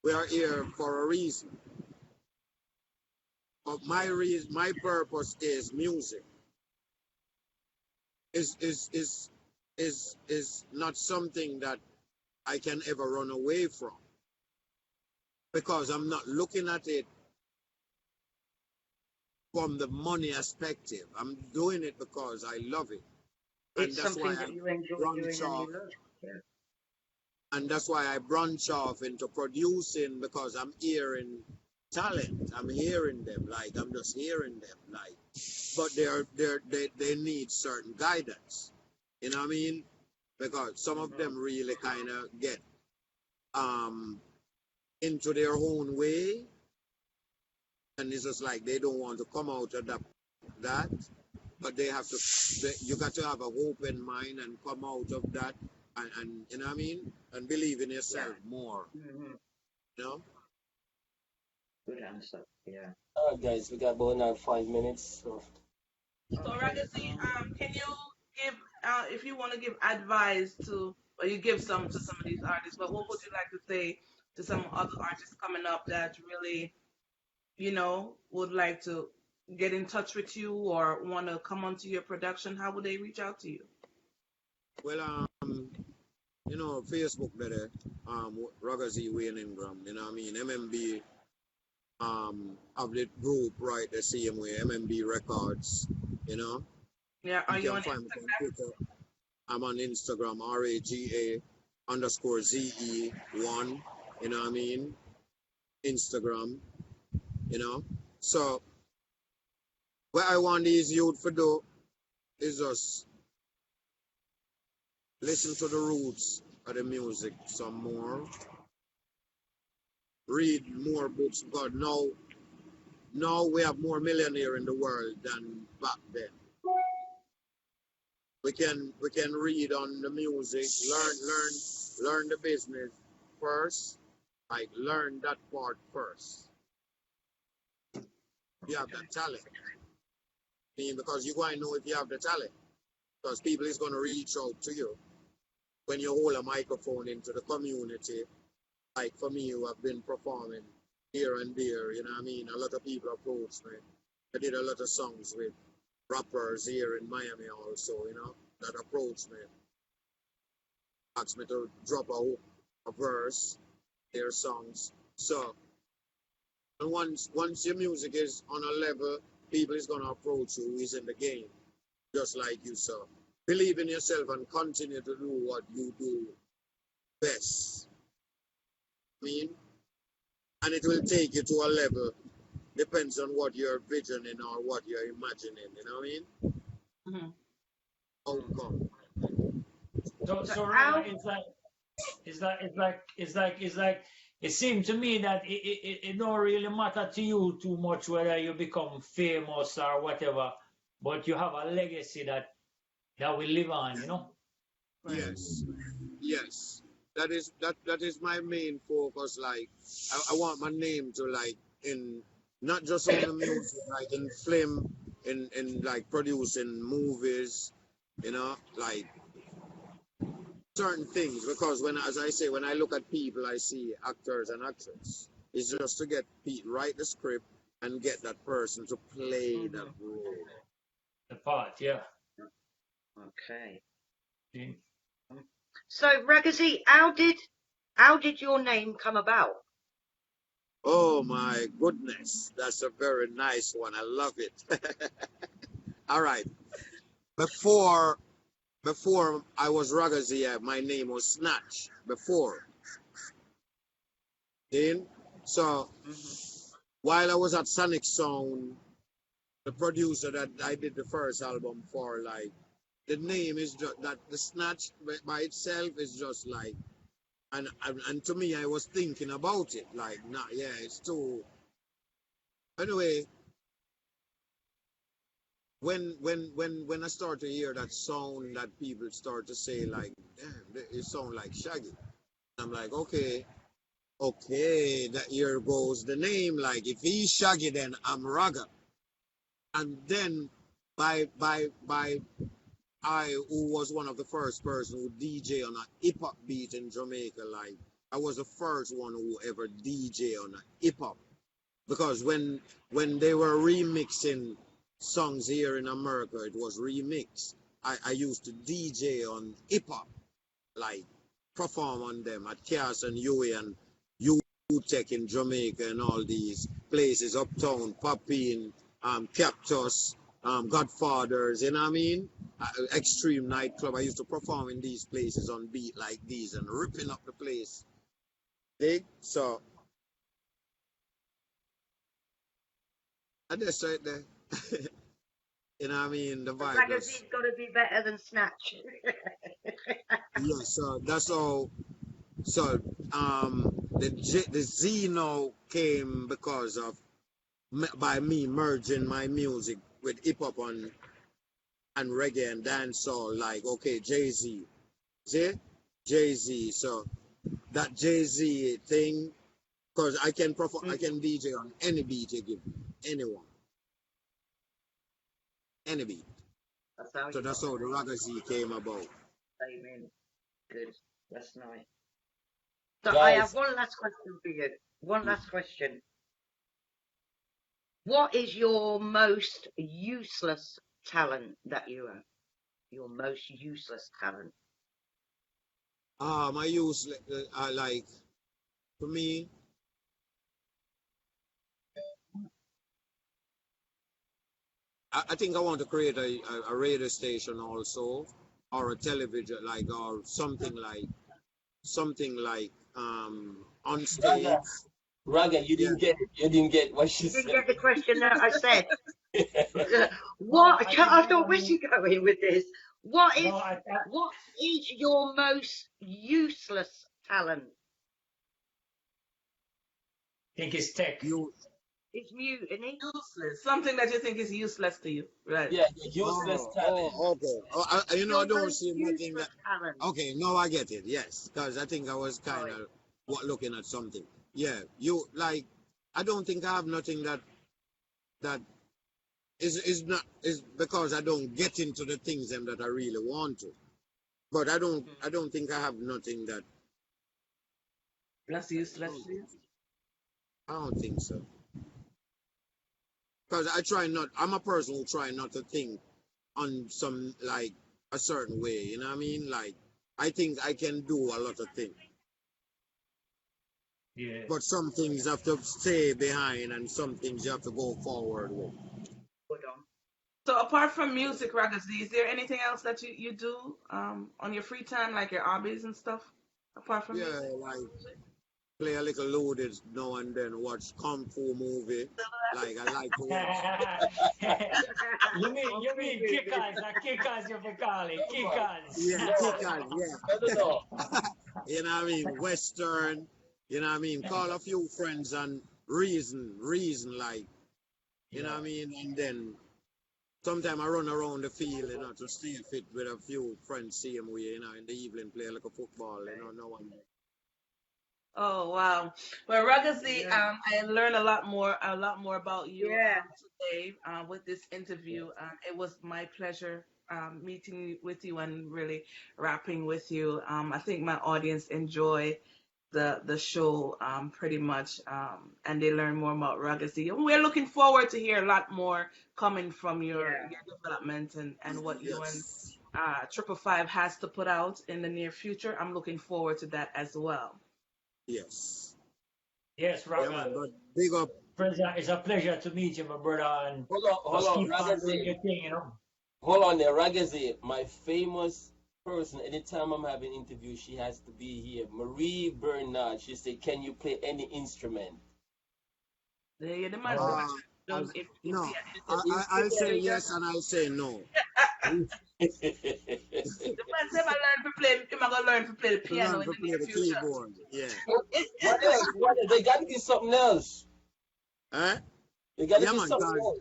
we are here for a reason. But my purpose is music. Is not something that I can ever run away from, because I'm not looking at it from the money perspective. I'm doing it because I love it. And It's that's something why that I you enjoy branch doing and off. you love. Yeah. And that's why I branch off into producing, because I'm hearing talent. I'm hearing them, like I'm just hearing them, like, but they need certain guidance. You know what I mean? Because some of them really kind of get um into their own way, and it's just like they don't want to come out of that. But they have to. You got to have an open mind and come out of that, and you know what I mean, and believe in yourself more. Mm-hmm. You know. Good answer. Yeah. All right, guys, we got about now 5 minutes. So. So Okay. Raga-z, can you give if you want to give advice to, or you give some to some of these artists, but what would you like to say to some other artists coming up that really, would like to get in touch with you or want to come onto your production? How would they reach out to you? Well, Facebook better. Raga-z Wayne Ingram. You know what I mean? MMB. Of the group right the same way. MMB Records. You know. Yeah, You are you can on find me on Instagram? Twitter. I'm on Instagram. RAGA_ZE1. You know what I mean? Instagram. You know. So what I want these youth to do is just listen to the roots of the music some more, read more books. God, now we have more millionaire in the world than back then. We can read on the music, learn the business first, like learn that part first. You have that talent. I mean, because you're going to know if you have the talent, because people is going to reach out to you when you hold a microphone into the community. Like for me, who have been performing here and there, you know what I mean? A lot of people approach me. I did a lot of songs with rappers here in Miami also, that approached me, asked me to drop a verse, their songs. So, and once your music is on a level, people is gonna approach you who is in the game, just like you. So, believe in yourself and continue to do what you do best. I mean, and it will take you to a level. Depends on what you're visioning or what you're imagining. You know what I mean? Mm-hmm. Outcome. So How? it seems to me that it don't really matter to you too much whether you become famous or whatever, but you have a legacy that will live on, Right. Yes. That is my main focus. Like, I want my name to, like, in not just on the music, like in film, in like producing movies, like certain things. Because as I say, when I look at people, I see actors and actresses. It's just to get write the script and get that person to play that role. The part, yeah. Okay. Mm. So Raga-z, how did your name come about? Oh my goodness, that's a very nice one. I love it. All right. Before I was Raga-z, my name was Snatch. Before. Then, so while I was at Sonic Sound, the producer that I did the first album for, like, the name is just that the Snatch by itself is just like, and to me, I was thinking about it, like, nah, yeah, it's too. Anyway, when I start to hear that sound that people start to say, like, damn, it sound like Shaggy. I'm like, okay, that here goes the name. Like, if he's Shaggy, then I'm Raga. And then by I, who was one of the first person who DJ on a hip hop beat in Jamaica, like, I was the first one who ever DJ on a hip hop. Because when they were remixing songs here in America, it was remixed. I used to DJ on hip hop, like perform on them at Cass and Huey and U-Tech in Jamaica and all these places, Uptown, Poppin, Cactus, Godfathers, you know what I mean? Extreme nightclub. I used to perform in these places on beat like these and ripping up the place. Dig? So I just right there. You know what I mean? The vibe Raga-z's just got to be better than Snatch. yeah. So that's all. So the Zeno came because of by me merging my music with hip hop and reggae and dancehall. Like okay, Jay-Z, see Jay-Z. So that Jay-Z thing, cause I can perform, I can DJ on any beat you give me, anyone, any beat. That's how So you that's got how the Raga-z came about. Amen. Good. That's nice. So I have Guys, one last question for you. One last question. What is your most useless talent that you have? Your most useless talent. My use like for me, I think I want to create a radio station also, or a television like or something like on Raga, stage. Raga, you Yeah. didn't get it. You didn't get what she You didn't said. get the question that I said. No, What? I think I that thought, where's he going with this? What no, is what is your most useless talent? think it's tech. You It's mutiny. Useless. Something that you think is useless to you. Right. Yeah, the useless talent. okay. You know I Your don't most see nothing useless that. talent. Okay, no, I get it. Yes, because I think I was kind Right. of looking at something. Yeah, you like. I don't think I have nothing that is not is because I don't get into the things them that I really want to. But I don't think I have nothing that That's useless to you. I don't think so. Because I try not. I'm a person who try not to think on some like a certain way. You know what I mean? Like I think I can do a lot of things. Yeah. But some things have to stay behind and some things you have to go forward with. Hold on. So apart from music, Raga-z, is there anything else that you do on your free time, like your hobbies and stuff, apart from Yeah, music? like play a little loaded now and then, watch Kung Fu movie. Like I like to watch. You mean kickers, kickers you fi call it, kickers. Yeah, No, kickers, no, yeah. no. You know what I mean? Western, you know what I mean? Call a few friends and reason like, you know Yeah. what I mean? And then sometimes I run around the field, you know, to stay fit with a few friends, same way, you know, in the evening, play like a football, you know, no one. Oh wow. Well, Raga-z, Yeah. I learned a lot more about you Yeah. today with this interview. It was my pleasure meeting with you and really rapping with you. I think my audience enjoy the show pretty much, and they learn more about Raga-z. And we're looking forward to hear a lot more coming from Yeah. your development and what you and Yes, 555 has to put out in the near future. I'm looking forward to that as well. yes. Yes, Yeah, man, Raga. but big up. It's a pleasure to meet you, my brother, and Hold just on, keep on doing Raga-z. your thing, you know. Hold on there, Raga-z. My famous person, anytime I'm having interview, she has to be here. Marie Bernard. She said, "Can you play any instrument?" The man said, Uh, Oh, as, if no, he, I'll say yes and I'll say no. the man said, I learn to play, him I gonna learn to play the To piano learn in to the play near the future. keyboard, yeah. What else? What else? They got to be something else. Eh? They got to Yeah, be man, something else.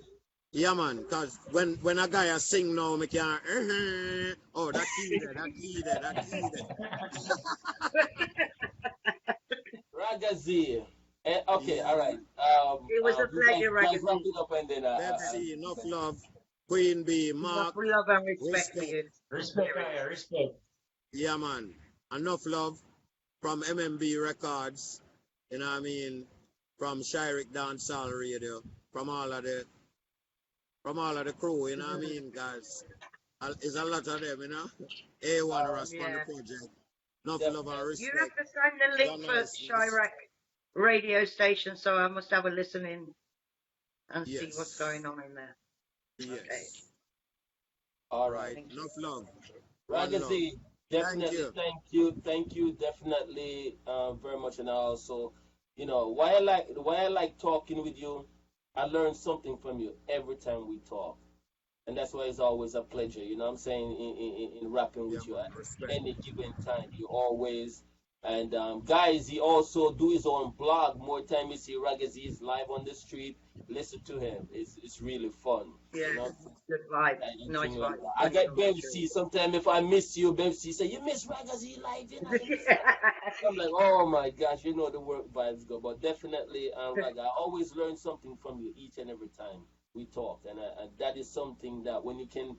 yeah, man, cause when a guy a sing now, me can oh that key there, that key there, that key Raga-z. there. Okay, Yeah, all right. man. It was a pleasure, You guys wrap Raga-z. it up and then Pepsi, enough love. Queen B, Enough Mark, love and respect for respect. you. respect, respect. Yeah, man. Enough love from MMB Records. You know what I mean? From Shyrick Dancehall Radio. From all of the crew, you know what I mean, guys? It's a lot of them, you know? A1 Russ on the Yeah. project. Enough love and definitely. You have respect. to send the Your link for niceness. Chirac radio station, so I must have a listen in and see what's Yes. going on in there. Okay. Yes. All right. Right. Thank you. Enough love. One love. Raga-z, Thank definitely you. thank you definitely very much. And also, you know, why I like talking with you I learn something from you every time we talk. And that's why it's always a pleasure, you know what I'm saying, in rapping Yeah, with you man. at Respect. any given time. You always, and guys, he also do his own blog. More time you see Raga-z is live on the street, listen to him. It's really fun, Yeah, you know. good vibes, And nice thing like vibes. that. I That's get all true. Bevsy sometimes if I miss you, Bevsy say you miss Raga-z live, you know. You miss I'm like, oh my gosh, you know the work vibes go. But definitely, Raga, I always learn something from you each and every time we talk, and that is something that when you can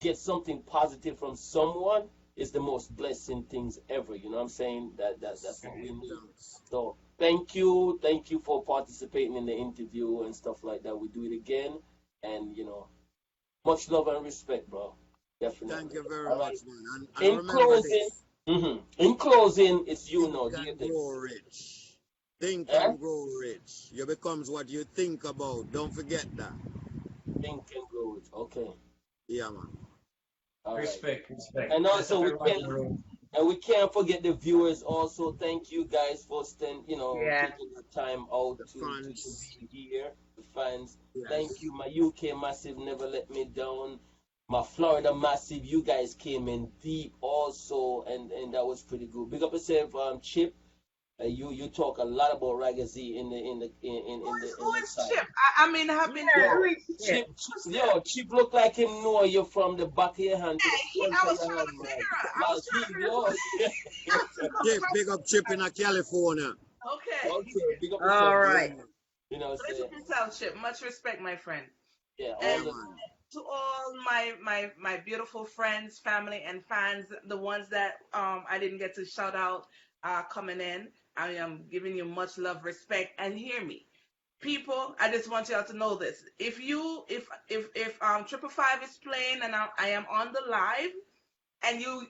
get something positive from someone is the most blessing things ever. You know what I'm saying? That's what we need. Thanks. So thank you for participating in the interview and stuff like that. We do it again, and much love and respect, bro. Definitely. Thank you very All right. much, man. And In remember closing, this. in closing, it's you Think know. Do you and think? grow rich. Think Eh? and grow rich. You becomes what you think about. Don't forget that. Think and grow it. Okay. Yeah, man. All right. Respect, respect. And That's a also very right, bro. we can't forget the viewers also. Thank you guys for Yeah, taking the time out The to fans. be here. The fans. Thank Yes. you. My UK massive never let me down. My Florida massive, you guys came in deep also, and that was pretty good. Big up yourself, Chip. You talk a lot about Raga-z in the Who is side. Chip? I mean, I've been yeah, who Yo, is Chip? Chip look like him know you from the back of your hand to the front I of was your trying hand, to man. figure out. I was Like trying to he, figure yo. Chip, big up Chip in California. Okay. Okay, big up All yourself, bro. Yeah, right. man. You know what I'm Listen saying? to yourself, Chip. Much respect, my friend. Yeah, Yeah, all And the man. to all my beautiful friends, family, and fans, the ones that I didn't get to shout out coming in, I am giving you much love, respect, and hear me. People, I just want y'all to know this. If Triple Five is playing and I am on the live and you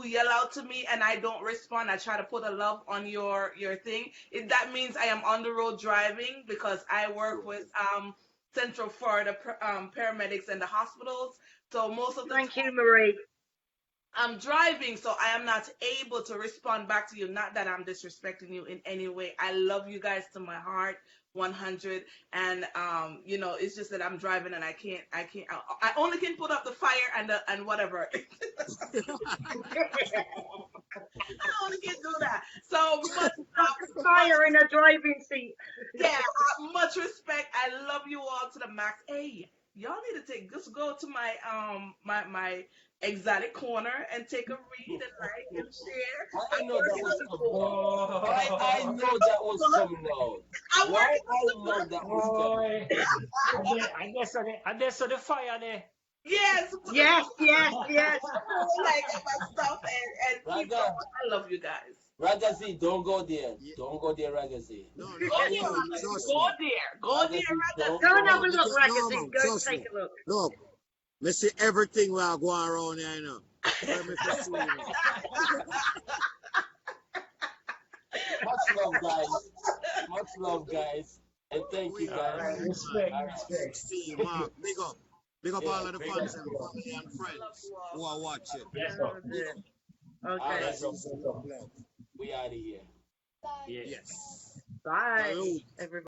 yell out to me and I don't respond, I try to put a love on your thing. That means I am on the road driving because I work with Central Florida paramedics and the hospitals. So most of the Thank you, Marie. I'm driving, so I am not able to respond back to you. Not that I'm disrespecting you in any way. I love you guys to my heart, 100. And it's just that I'm driving and I can't. I only can put up the fire and whatever. I only can do that. So much Up love, the much fire in a driving seat. yeah, much respect. I love you all to the max. Hey, y'all need to just go to my my exotic corner and take a read and like and share. I I'm know that working was on the coming book. out. I Oh, know that was coming out. I'm Why working on I the know book. that was coming. boy. And there's the fire there. Yes, put the Yes, yes, yes. like my stuff and keep going. Raga, I love you guys. Raga-z, don't go there. Yeah. Don't go there, Raga-z. No, Go no, there, no. Honestly, Trust Go me. there. Go there, Raga-z, don't Raga. Go and have go. a look, No, Ragazine. man. Go and Trust me. take a look. Look, me see everything we are going around here, you know. Where me see, you know. Much love, guys. Much love, guys. And thank you, We All guys. right, man. respect, All right. respect. XT, Mark, big up. Big up Yeah, all of the Big fans up, and big up. family and I love friends you all. who are watching. Bless Oh, up. Big dear. up. all Okay. right. Bless up, Blessings bless and up. love. We out of here. Yeah. Yes. Bye, Salute. everybody.